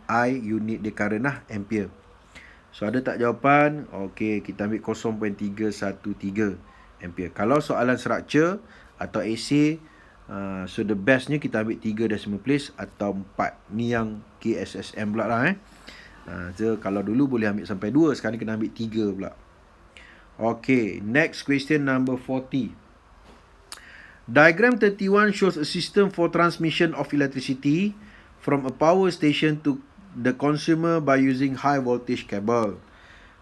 I unit dia current lah, ampere. So ada tak jawapan? Okey, kita ambil 0.313 ampere. Kalau soalan structure atau essay So the bestnya kita ambil 3 decimal place atau 4. Ni yang KSSM pula lah So kalau dulu boleh ambil sampai 2, sekarang kena ambil 3 pula. Okay, next question number 40. Diagram 31 shows a system for transmission of electricity from a power station to the consumer by using high voltage cable.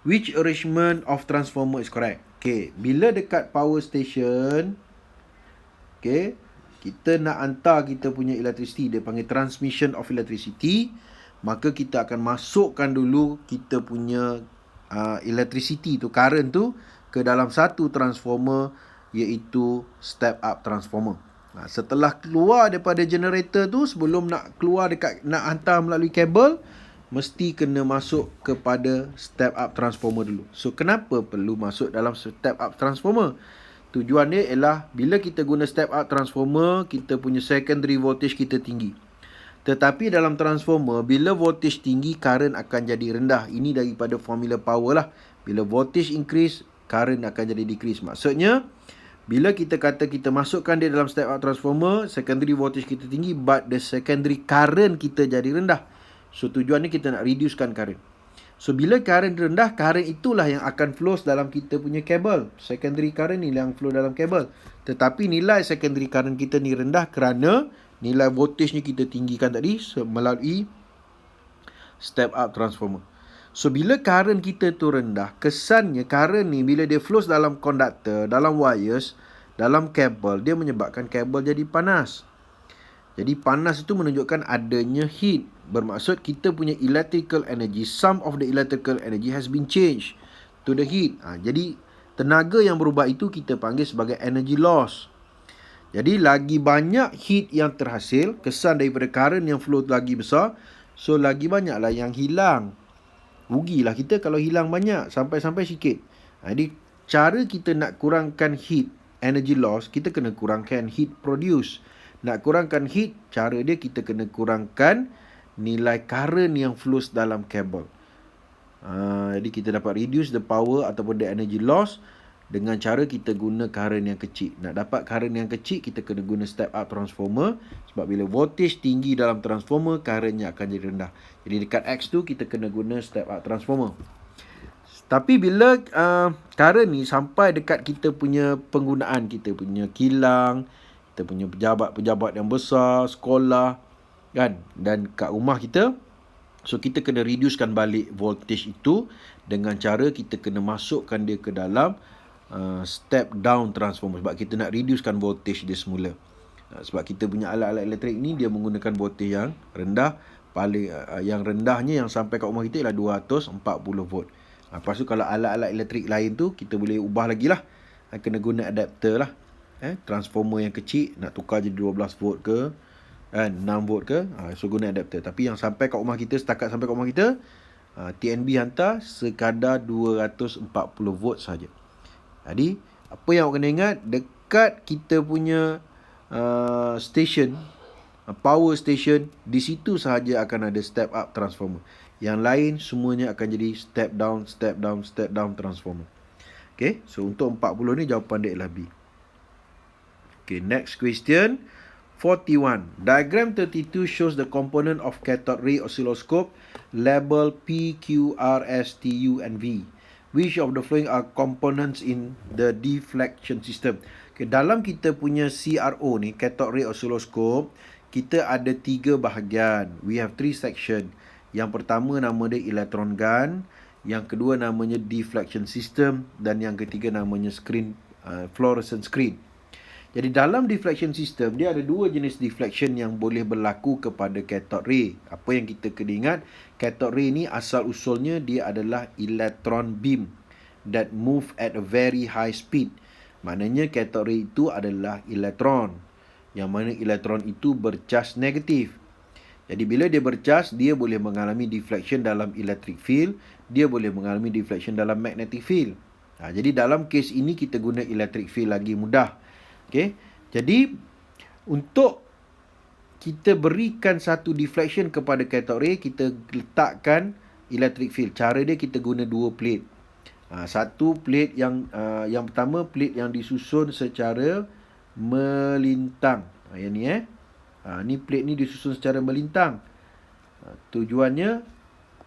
Which arrangement of transformer is correct? Okay, bila dekat power station, okay, kita nak hantar kita punya electricity, dia panggil transmission of electricity, maka kita akan masukkan dulu kita punya electricity tu, current tu ke dalam satu transformer, iaitu step up transformer. Setelah keluar daripada generator tu, sebelum nak keluar nak hantar melalui kabel, mesti kena masuk kepada step up transformer dulu. So kenapa perlu masuk dalam step up transformer? Tujuan dia ialah bila kita guna step up transformer, kita punya secondary voltage kita tinggi. Tetapi dalam transformer, bila voltage tinggi, current akan jadi rendah. Ini daripada formula power lah. Bila voltage increase, current akan jadi decrease. Maksudnya, bila kita kata kita masukkan dia dalam step up transformer, secondary voltage kita tinggi, but the secondary current kita jadi rendah. So tujuannya kita nak reducekan current. So bila current rendah, current itulah yang akan flow dalam kita punya kabel. Secondary current ni yang flow dalam kabel. Tetapi nilai secondary current kita ni rendah kerana nilai voltage ni kita tinggikan tadi melalui step up transformer. So bila current kita tu rendah, kesannya current ni bila dia flow dalam conductor, dalam wires, dalam kabel, dia menyebabkan kabel jadi panas. Jadi panas itu menunjukkan adanya heat. Bermaksud kita punya electrical energy, some of the electrical energy has been changed to the heat. Jadi tenaga yang berubah itu kita panggil sebagai energy loss. Jadi lagi banyak heat yang terhasil, kesan daripada current yang flow lagi besar, so lagi banyaklah yang hilang. Rugilah kita kalau hilang banyak, sampai-sampai sikit. Jadi cara kita nak kurangkan heat, energy loss, kita kena kurangkan heat produce. Nak kurangkan heat, cara dia kita kena kurangkan nilai current yang flow dalam kabel. Jadi kita dapat reduce the power ataupun the energy loss dengan cara kita guna current yang kecil. Nak dapat current yang kecil, kita kena guna step up transformer. Sebab bila voltage tinggi dalam transformer, currentnya akan jadi rendah. Jadi dekat X tu, kita kena guna step up transformer. Tapi bila current ni sampai dekat kita punya penggunaan, kita punya kilang, kita punya pejabat-pejabat yang besar, sekolah, kan, dan kat rumah kita, so kita kena reducekan balik voltage itu dengan cara kita kena masukkan dia ke dalam step down transformer. Sebab kita nak reducekan voltage dia semula. Sebab kita punya alat-alat elektrik ni dia menggunakan voltage yang rendah. Paling yang rendahnya yang sampai kat rumah kita ialah 240 volt. Lepas tu kalau alat-alat elektrik lain tu kita boleh ubah lagi lah. Kena guna adapter lah. Transformer yang kecil nak tukar jadi 12 volt ke 6 volt ke, so guna adapter. Tapi yang sampai kat rumah kita, setakat sampai kat rumah kita, TNB hantar sekadar 240 volt saja. Jadi apa yang awak kena ingat, dekat kita punya station, power station, di situ sahaja akan ada step up transformer. Yang lain semuanya akan jadi step down, step down, step down transformer. Okay, so untuk 40 ni jawapan dia ialah B. Okay, next question. 41. Diagram 32 shows the component of cathode ray oscilloscope label P, Q, R, S, T, U, and V. Which of the following are components in the deflection system? Okay, dalam kita punya CRO ni, cathode ray oscilloscope, kita ada 3 bahagian. We have 3 section. Yang pertama nama dia electron gun, yang kedua namanya deflection system, dan yang ketiga namanya screen, fluorescent screen. Jadi dalam deflection system, dia ada 2 jenis deflection yang boleh berlaku kepada cathode ray. Apa yang kita kena ingat, cathode ray ni asal usulnya dia adalah electron beam that move at a very high speed. Maknanya cathode ray itu adalah elektron, yang mana elektron itu bercas negatif. Jadi bila dia bercas, dia boleh mengalami deflection dalam electric field, dia boleh mengalami deflection dalam magnetic field. Jadi dalam kes ini kita guna electric field lagi mudah. Okay, jadi untuk kita berikan satu deflection kepada cathode ray, kita letakkan electric field. Cara dia kita guna 2 plate. Satu plate yang pertama plate yang disusun secara melintang. Yang ni ni plate ni disusun secara melintang. Tujuannya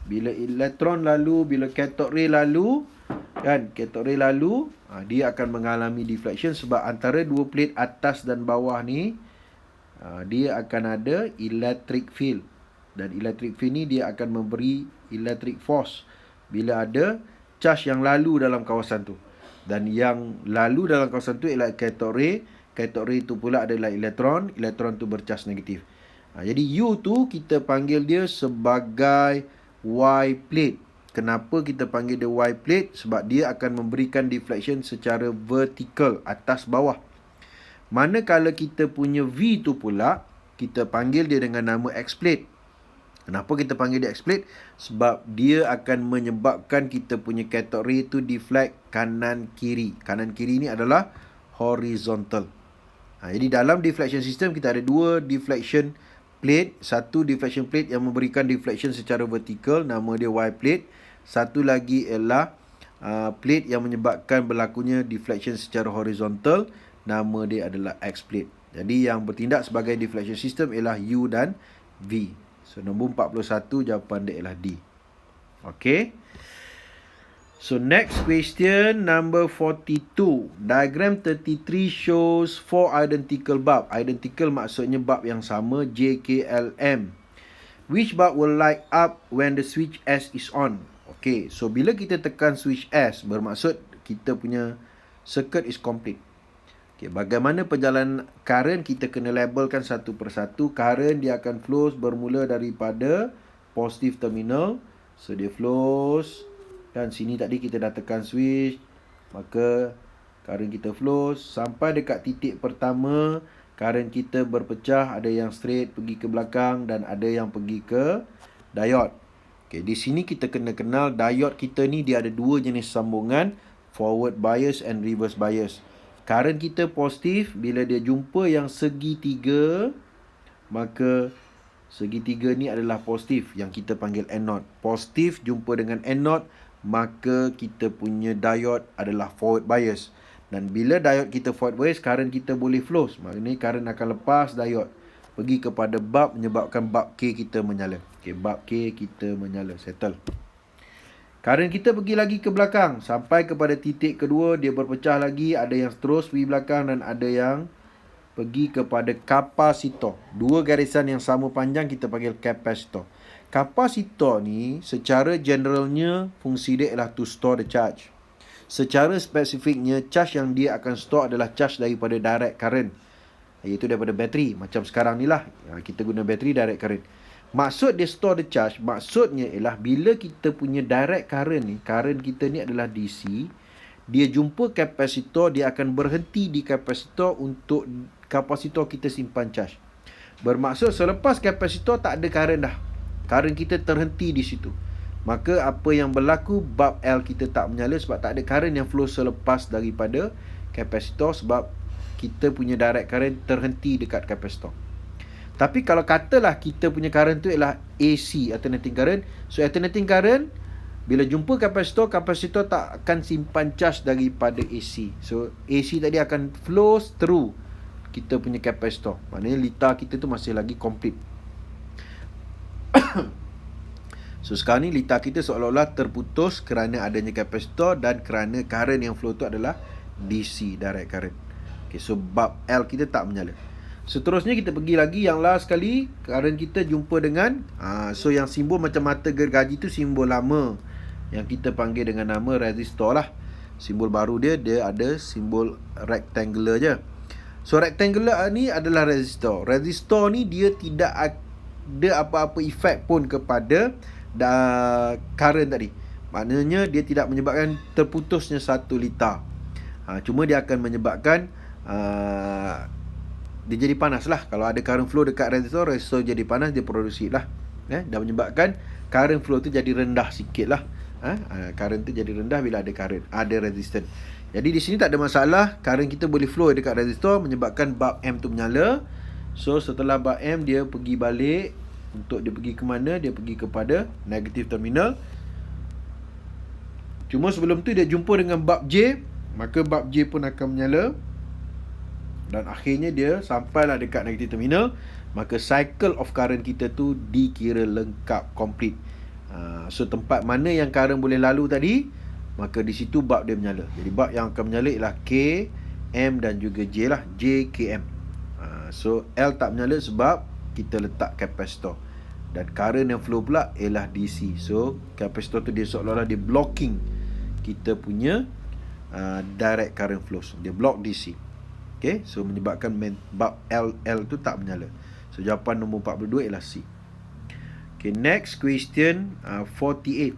bila elektron lalu, bila cathode ray lalu, kan, cathode ray lalu, dia akan mengalami deflection sebab antara dua plate atas dan bawah ni dia akan ada electric field. Dan electric field ni dia akan memberi electric force bila ada charge yang lalu dalam kawasan tu. Dan yang lalu dalam kawasan tu ialah cathode ray. Cathode ray tu pula adalah elektron. Elektron tu bercharge negatif. Jadi U tu kita panggil dia sebagai Y plate. Kenapa kita panggil dia Y plate? Sebab dia akan memberikan deflection secara vertical, atas bawah. Manakala kita punya V tu pula, kita panggil dia dengan nama X plate. Kenapa kita panggil dia X plate? Sebab dia akan menyebabkan kita punya cathode ray tu deflect kanan kiri. Kanan kiri ni adalah horizontal. Jadi dalam deflection system kita ada dua deflection plate. Satu deflection plate yang memberikan deflection secara vertical, nama dia Y plate. Satu lagi ialah plate yang menyebabkan berlakunya deflection secara horizontal, nama dia adalah X plate. Jadi yang bertindak sebagai deflection system ialah U dan V. So nombor 41 jawapan dia ialah D. Okay. So next question, number 42. Diagram 33 shows 4 identical bulb. Identical maksudnya bulb yang sama, J, K, L, M. Which bulb will light up when the switch S is on? Okay, so bila kita tekan switch S, bermaksud kita punya circuit is complete. Okay, bagaimana perjalanan current, kita kena labelkan satu persatu. Current dia akan flows bermula daripada positive terminal. So dia flows. Dan sini tadi kita dah tekan switch, maka current kita flows sampai dekat titik pertama. Current kita berpecah, ada yang straight pergi ke belakang dan ada yang pergi ke diode. Okay, di sini kita kena kenal diode kita ni dia ada dua jenis sambungan, forward bias and reverse bias. Current kita positif, bila dia jumpa yang segitiga, maka segitiga ni adalah positif, yang kita panggil anode. Positif jumpa dengan anode, maka kita punya diode adalah forward bias. Dan bila diode kita forward bias, current kita boleh flows. Maknanya current akan lepas diode pergi kepada bulb, menyebabkan bulb K kita menyala. Okay, bulb K kita menyala. Settle. Current kita pergi lagi ke belakang sampai kepada titik kedua, dia berpecah lagi. Ada yang terus pergi belakang dan ada yang pergi kepada kapasitor. Dua garisan yang sama panjang kita panggil kapasitor. Kapasitor ni secara generalnya fungsi dia ialah to store the charge. Secara spesifiknya, charge yang dia akan store adalah charge daripada direct current, iaitu daripada bateri. Macam sekarang ni lah, kita guna bateri direct current. Maksud dia store the charge, maksudnya ialah bila kita punya direct current ni, current kita ni adalah DC, dia jumpa kapasitor, dia akan berhenti di kapasitor untuk kapasitor kita simpan charge. Bermaksud selepas kapasitor tak ada current dah. Current kita terhenti di situ. Maka apa yang berlaku, bulb L kita tak menyala sebab tak ada current yang flow selepas daripada kapasitor, sebab kita punya direct current terhenti dekat kapasitor. Tapi kalau katalah kita punya current tu ialah AC, alternating current. So alternating current bila jumpa kapasitor, kapasitor tak akan simpan charge daripada AC. So AC tadi akan flow through kita punya kapasitor. Maknanya litar kita tu masih lagi complete. So sekarang ni litar kita seolah-olah terputus kerana adanya kapasitor dan kerana current yang flow tu adalah DC, direct current. Okay, so bulb L kita tak menyala. Seterusnya kita pergi lagi yang last sekali, current kita jumpa dengan so yang simbol macam mata gergaji tu simbol lama yang kita panggil dengan nama resistor lah. Simbol baru dia ada simbol rectangular je. So rectangular ni adalah resistor. Resistor ni dia tidak ada apa-apa efek pun kepada current tadi. Maknanya dia tidak menyebabkan terputusnya satu litar. Cuma dia akan menyebabkan dia jadi panas lah. Kalau ada current flow dekat resistor, resistor jadi panas, dia produksi lah. Dan menyebabkan current flow tu jadi rendah sikit lah. Current tu jadi rendah bila ada resistance. Jadi di sini tak ada masalah. Current kita boleh flow dekat resistor, menyebabkan bulb M tu menyala. So setelah bulb M dia pergi balik. Untuk dia pergi ke mana? Dia pergi kepada negative terminal. Cuma sebelum tu dia jumpa dengan bulb J, maka bulb J pun akan menyala. dan akhirnya dia sampailah dekat negative terminal, maka cycle of current kita tu dikira lengkap, complete. So tempat mana yang current boleh lalu tadi, maka di situ bulb dia menyala. Jadi bulb yang akan menyala ialah K, M dan juga J lah, J, K, M. So L tak menyala sebab kita letak kapasitor, dan current yang flow pula ialah DC. So kapasitor tu dia seolah-olah dia blocking kita punya direct current flows. Dia block DC. Okay, so menyebabkan bulb L tu tak menyala. So jawapan nombor 42 ialah C. Okay, next question, 48.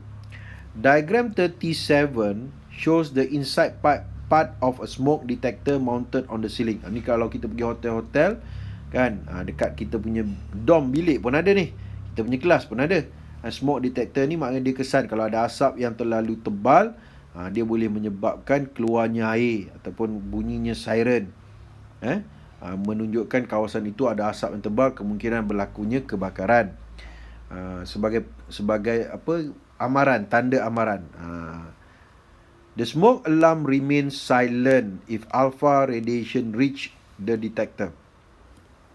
Diagram 37 shows the inside part of a smoke detector mounted on the ceiling. Ni kalau kita pergi hotel-hotel kan, dekat kita punya dorm bilik pun ada ni, kita punya kelas pun ada. Smoke detector ni maknanya dia kesan kalau ada asap yang terlalu tebal, dia boleh menyebabkan keluarnya air ataupun bunyinya siren, menunjukkan kawasan itu ada asap yang tebal, kemungkinan berlakunya kebakaran. Sebagai apa, amaran, tanda amaran. The smoke alarm remains silent if alpha radiation reach the detector.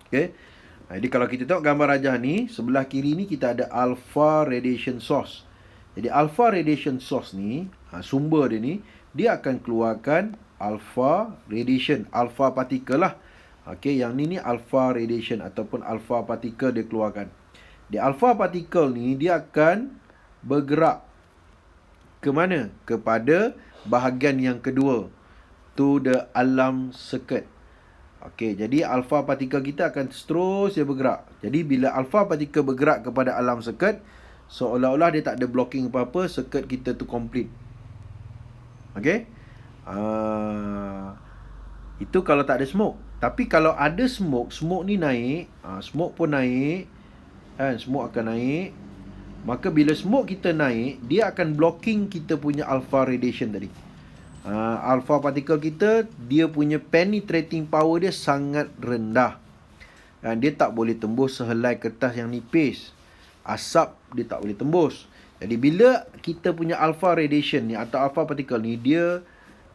Okay. Jadi kalau kita tengok gambar rajah ni, sebelah kiri ni kita ada alpha radiation source. Jadi alpha radiation source ni, sumber dia ni, dia akan keluarkan alpha radiation, alpha particle lah. Okay, yang ni alpha radiation ataupun alpha particle dia keluarkan. Di alpha particle ni dia akan bergerak ke mana? Kepada bahagian yang kedua, to the alarm circuit. Okey, jadi alpha particle kita akan terus dia bergerak. Jadi bila alpha particle bergerak kepada alarm circuit, seolah-olah dia tak ada blocking apa-apa, circuit kita tu complete. Okey? Itu kalau tak ada smoke. Tapi kalau ada smoke, smoke ni naik, smoke pun naik, kan, smoke akan naik. Maka bila smoke kita naik, dia akan blocking kita punya alpha radiation tadi. Alpha particle kita, dia punya penetrating power dia sangat rendah. Dia tak boleh tembus sehelai kertas yang nipis. Asap dia tak boleh tembus. Jadi bila kita punya alpha radiation ni atau alpha particle ni, dia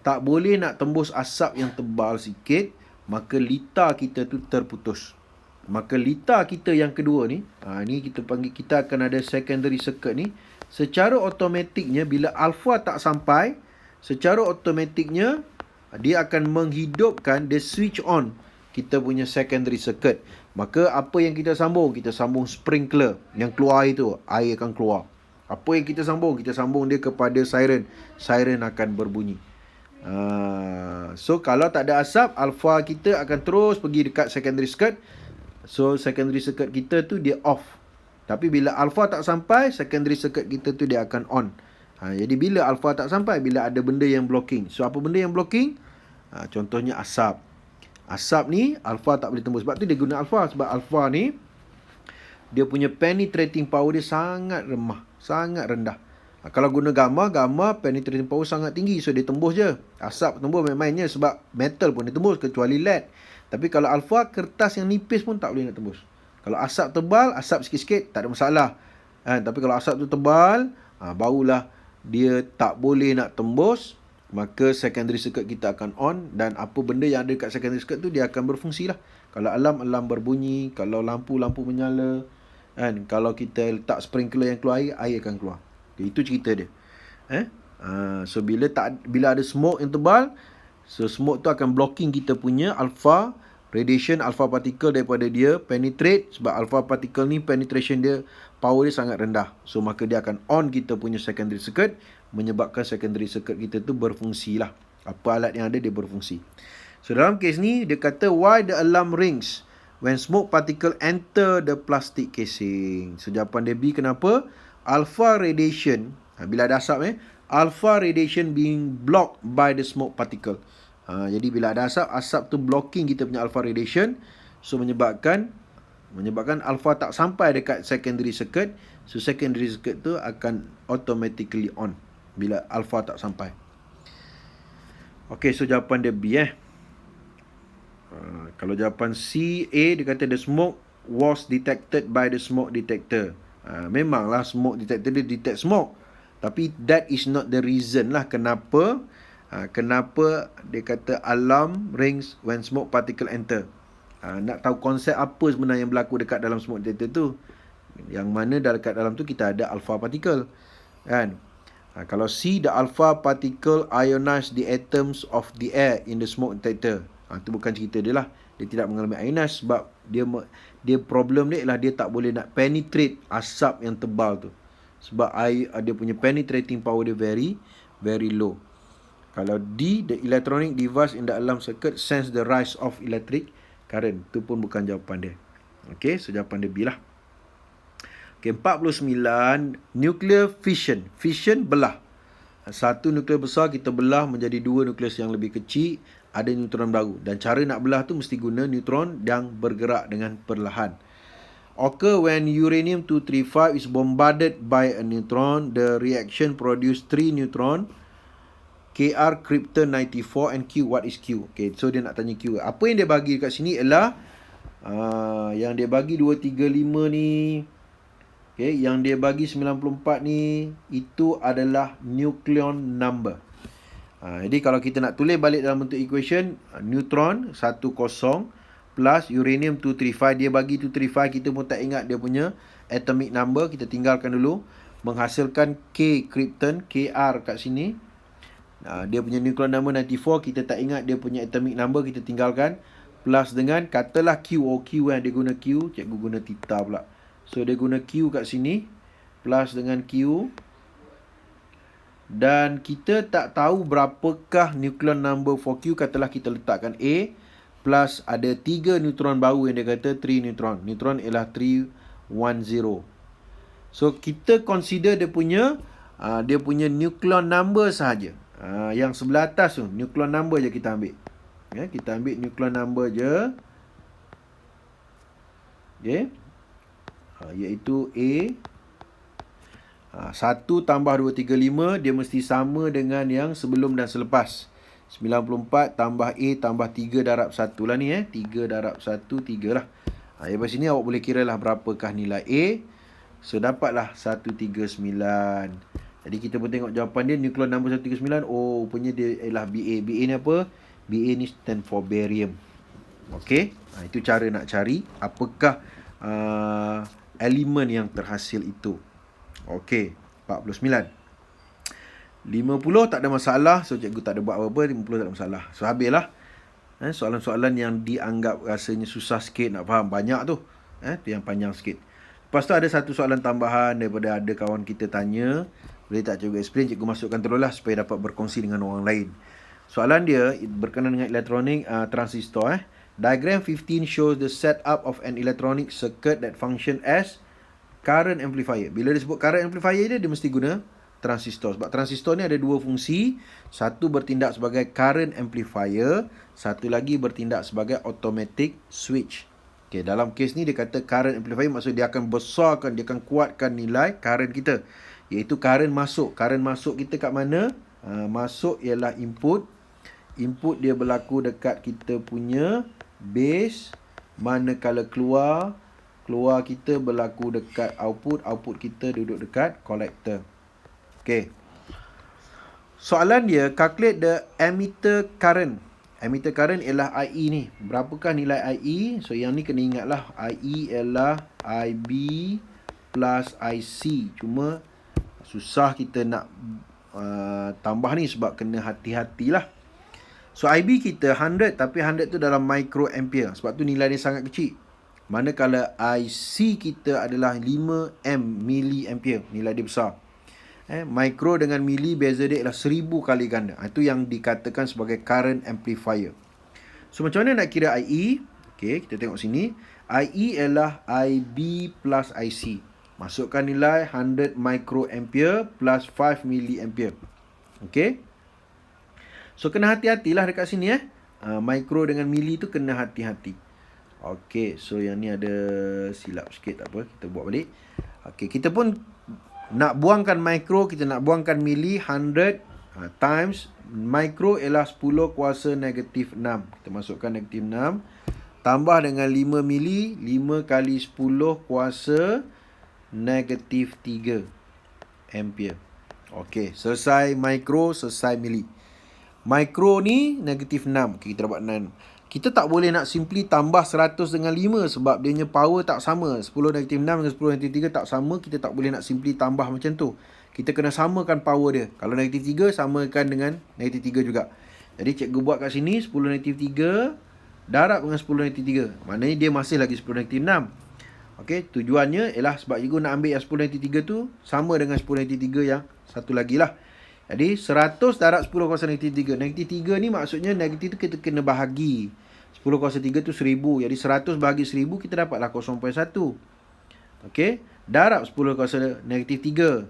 tak boleh nak tembus asap yang tebal sikit, maka litar kita tu terputus. Maka litar kita yang kedua ni, ni kita panggil, kita akan ada secondary circuit ni. Secara automatiknya bila alpha tak sampai, secara automatiknya dia akan menghidupkan, dia switch on kita punya secondary circuit. Maka apa yang kita sambung? Kita sambung sprinkler yang keluar air tu, air akan keluar. Apa yang kita sambung? Kita sambung dia kepada siren. Siren akan berbunyi. So kalau tak ada asap, alpha kita akan terus pergi dekat secondary circuit. So secondary circuit kita tu dia off. Tapi bila alpha tak sampai, secondary circuit kita tu dia akan on. Jadi bila alpha tak sampai, bila ada benda yang blocking. So apa benda yang blocking? Contohnya asap. Asap ni alpha tak boleh tembus. Sebab tu dia guna alpha. Sebab alpha ni dia punya penetrating power dia sangat remah, sangat rendah. Kalau guna gamma, gamma penetrating power sangat tinggi. So dia tembus je. Asap tembus main-mainnya, sebab metal pun dia tembus kecuali lead. Tapi kalau alpha, kertas yang nipis pun tak boleh nak tembus. Kalau asap tebal, asap sikit-sikit tak ada masalah. Tapi kalau asap tu tebal, barulah dia tak boleh nak tembus. Maka secondary circuit kita akan on, dan apa benda yang ada kat secondary circuit tu dia akan berfungsi lah. Kalau alarm berbunyi, kalau lampu menyala, kan, kalau kita letak sprinkler yang keluar air, air akan keluar. Okay, itu cerita dia. So bila ada smoke yang tebal, so smoke tu akan blocking kita punya alpha radiation, alpha particle daripada dia penetrate. Sebab alpha particle ni penetration dia, power dia sangat rendah. So maka dia akan on kita punya secondary circuit, menyebabkan secondary circuit kita tu berfungsi lah. Apa alat yang ada dia berfungsi. So dalam kes ni dia kata, why the alarm rings when smoke particle enter the plastic casing? So jawapan dia B. Kenapa? Alpha radiation, bila ada asap alpha radiation being blocked by the smoke particle. Jadi bila ada asap tu blocking kita punya alpha radiation. So menyebabkan alpha tak sampai dekat secondary circuit. So secondary circuit tu akan automatically on bila alpha tak sampai. Okay, so jawapan dia B. Kalau jawapan C, A, dia kata the smoke was detected by the smoke detector. Memanglah smoke detector dia detect smoke, tapi that is not the reason lah kenapa Kenapa dia kata alarm rings when smoke particle enter? Nak tahu konsep apa sebenarnya yang berlaku dekat dalam smoke detector tu. Yang mana dekat dalam tu kita ada alpha particle. Kan? Kalau C, the alpha particle ionize the atoms of the air in the smoke detector. Itu bukan cerita dia lah. Dia tidak mengalami ionize sebab dia problem dia ialah dia tak boleh nak penetrate asap yang tebal tu. Sebab dia punya penetrating power dia very, very low. Kalau D, the electronic device in the alarm circuit sense the rise of electric current. Itu pun bukan jawapan dia. Okay, so jawapan dia B lah. Okay, 49, nuclear fission. Fission belah. Satu nukleus besar kita belah menjadi dua nukleus yang lebih kecil, ada neutron baru. Dan cara nak belah tu mesti guna neutron yang bergerak dengan perlahan. Occur when uranium-235 is bombarded by a neutron, the reaction produce 3 neutron, Kr krypton 94 and Q. What is Q? Okay, so dia nak tanya Q. Apa yang dia bagi kat sini ialah yang dia bagi 235 ni, okay, yang dia bagi 94 ni, itu adalah nucleon number. Jadi kalau kita nak tulis balik dalam bentuk equation, neutron 10 plus uranium 235, dia bagi 235, kita pun tak ingat dia punya atomic number, kita tinggalkan dulu. Menghasilkan K krypton, Kr kat sini. Dia punya nucleon number 94, kita tak ingat dia punya atomic number, kita tinggalkan. Plus dengan, katalah Q, Q dia guna Q, cikgu guna theta pula. So dia guna Q kat sini, plus dengan Q. Dan kita tak tahu berapakah nucleon number for Q, katalah kita letakkan A. Plus ada 3 neutron baru yang dia kata 3 neutron. Neutron ialah 310. So kita consider dia punya nucleon number sahaja. Yang sebelah atas tu, nucleon number je kita ambil. Kita ambil nucleon number je. Okay. Iaitu A. 1 tambah 235, dia mesti sama dengan yang sebelum dan selepas. 94 tambah A tambah 3 darab 1 lah ni. 3 darab 1, 3 lah. Lepas sini awak boleh kira lah berapakah nilai A. So dapatlah 139. Jadi kita pun tengok jawapan dia, nucleon number 139. Oh, rupanya dia ialah BA. BA ni apa? BA ni stand for barium. Okay. Itu cara nak cari apakah elemen yang terhasil itu. Okay. 49. 50 tak ada masalah. So cikgu tak ada buat apa-apa. 50 tak ada masalah. So habislah. Soalan-soalan yang dianggap rasanya susah sikit nak faham. Banyak tu. Tu yang panjang sikit. Lepas tu ada satu soalan tambahan daripada ada kawan kita tanya. Boleh tak cikgu explain? Cikgu masukkan terus lah supaya dapat berkongsi dengan orang lain. Soalan dia berkenaan dengan elektronik transistor. Diagram 15 shows the setup of an electronic circuit that function as current amplifier. Bila disebut current amplifier dia mesti guna transistor. Sebab transistor ni ada dua fungsi. Satu bertindak sebagai current amplifier. Satu lagi bertindak sebagai automatic switch. Okay, dalam kes ni dia kata current amplifier, maksud dia akan besarkan, dia akan kuatkan nilai current kita. Iaitu current masuk. Current masuk kita kat mana? Masuk ialah input. Input dia berlaku dekat kita punya base. Manakala keluar kita berlaku dekat output. Output kita duduk dekat collector. Okay. Soalan dia, calculate the emitter current. Emitter current ialah IE ni. Berapakah nilai IE? So yang ni kena ingatlah, IE ialah IB plus IC. Cuma susah kita nak tambah ni sebab kena hati-hatilah. So IB kita 100, tapi 100 tu dalam microampere. Sebab tu nilai dia sangat kecil. Manakala IC kita adalah 5 milliampere. Nilai dia besar. Micro dengan milli beza dia ialah 1000 kali ganda. Itu yang dikatakan sebagai current amplifier. So macam mana nak kira IE? Okay, kita tengok sini. IE ialah IB plus IC. Masukkan nilai 100 microampere plus 5 milliampere. Okay. So kena hati-hatilah dekat sini. Micro dengan milli tu kena hati-hati. Okay, so yang ni ada silap sikit, tak apa. Kita buat balik. Okay, kita pun nak buangkan micro, kita nak buangkan milli. 100 times micro ialah 10 kuasa negatif 6. Kita masukkan negatif 6. Tambah dengan 5 milli. 5 kali 10 kuasa negatif 3 ampere. Okey, selesai micro, selesai milli. Micro ni negatif 6. Okay, kita dapat 6. Kita tak boleh nak simply tambah 100 dengan 5 sebab dia punya power tak sama. 10 negatif 6 dengan 10 negatif 3 tak sama. Kita tak boleh nak simply tambah macam tu. Kita kena samakan power dia. Kalau negatif 3, samakan dengan negatif 3 juga. Jadi cikgu buat kat sini 10 negatif 3 darab dengan 10 negatif 3. Maknanya dia masih lagi 10 negatif 6. Okey, tujuannya ialah sebab cikgu nak ambil yang 10 negatif 3 tu sama dengan 10 negatif 3 yang satu lagi lah. Jadi 100 darab 10 kuasa negatif 3. Negatif 3 ni maksudnya negatif tu kita kena bahagi. 10 kuasa 3 tu 1000. Jadi 100 bahagi 1000 kita dapatlah 0.1. Okey. Darab 10 kuasa negatif 3.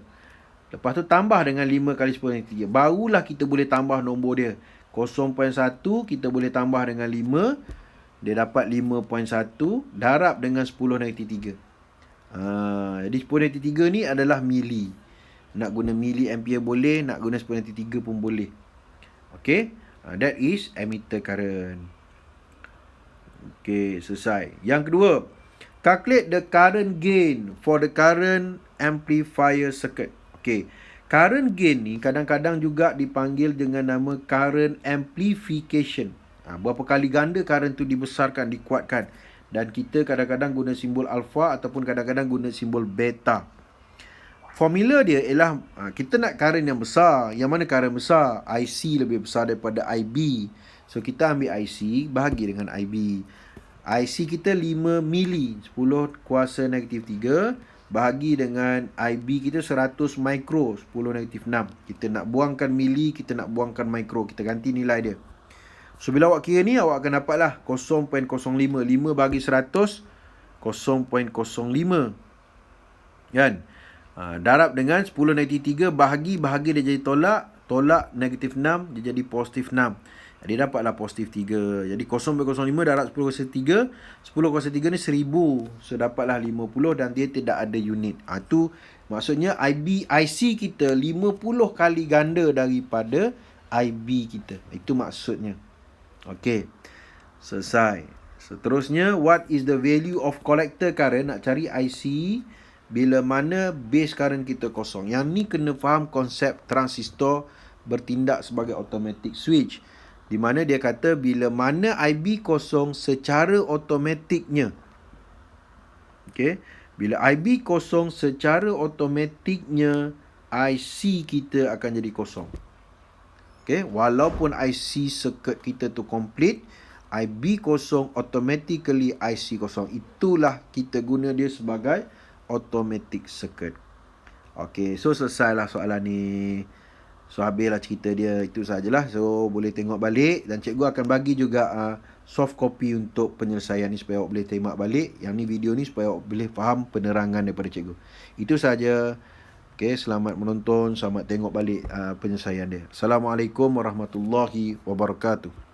Lepas tu tambah dengan 5 kali 10 negatif 3. Barulah kita boleh tambah nombor dia. 0.1 kita boleh tambah dengan 5. Dia dapat 5.1 darab dengan 10 negatif 3. Jadi 10 negatif 3 ni adalah mili. Nak guna mili ampere boleh, nak guna 10 negatif 3 pun boleh. Okay. That is emitter current. Okay, selesai. Yang kedua, calculate the current gain for the current amplifier circuit. Okay, current gain ni kadang-kadang juga dipanggil dengan nama current amplification. Berapa kali ganda current tu dibesarkan, dikuatkan. Dan kita kadang-kadang guna simbol alpha ataupun kadang-kadang guna simbol beta. Formula dia ialah kita nak current yang besar. Yang mana current besar? IC lebih besar daripada IB. So kita ambil IC bahagi dengan IB. IC kita 5 mili, 10 kuasa negatif 3 bahagi dengan IB kita 100 mikro, 10 negatif 6. Kita nak buangkan mili, kita nak buangkan mikro. Kita ganti nilai dia. So bila awak kira ni, awak akan dapatlah 0.05. 5 bagi 100, 0.05. Kan? Darab dengan 10 negatif 3 bahagi dia jadi tolak. Tolak negatif 6 dia jadi positif 6. Jadi dapatlah positif 3. Jadi 0.05 darab 10 kuasa 3. 10 kuasa 3 ni 1000. So dapatlah 50 dan dia tidak ada unit. Tu maksudnya IC kita 50 kali ganda daripada IB kita. Itu maksudnya. Okey. Selesai. Seterusnya, what is the value of collector current? Nak cari IC bila mana base current kita kosong. Yang ni kena faham konsep transistor bertindak sebagai automatic switch. Di mana dia kata bila mana IB kosong secara automatiknya. Okey. Bila IB kosong secara automatiknya IC kita akan jadi kosong. Okey, walaupun IC circuit kita tu complete, IB kosong, automatically IC kosong. Itulah kita guna dia sebagai automatic circuit. Okey, so selesailah soalan ni. So habislah cerita dia. Itu sajalah. So boleh tengok balik dan cikgu akan bagi juga soft copy untuk penyelesaian ni supaya awak boleh tengok balik. Yang ni video ni supaya awak boleh faham penerangan daripada cikgu. Itu saja. Okey, selamat menonton, selamat tengok balik penyelesaian dia. Assalamualaikum warahmatullahi wabarakatuh.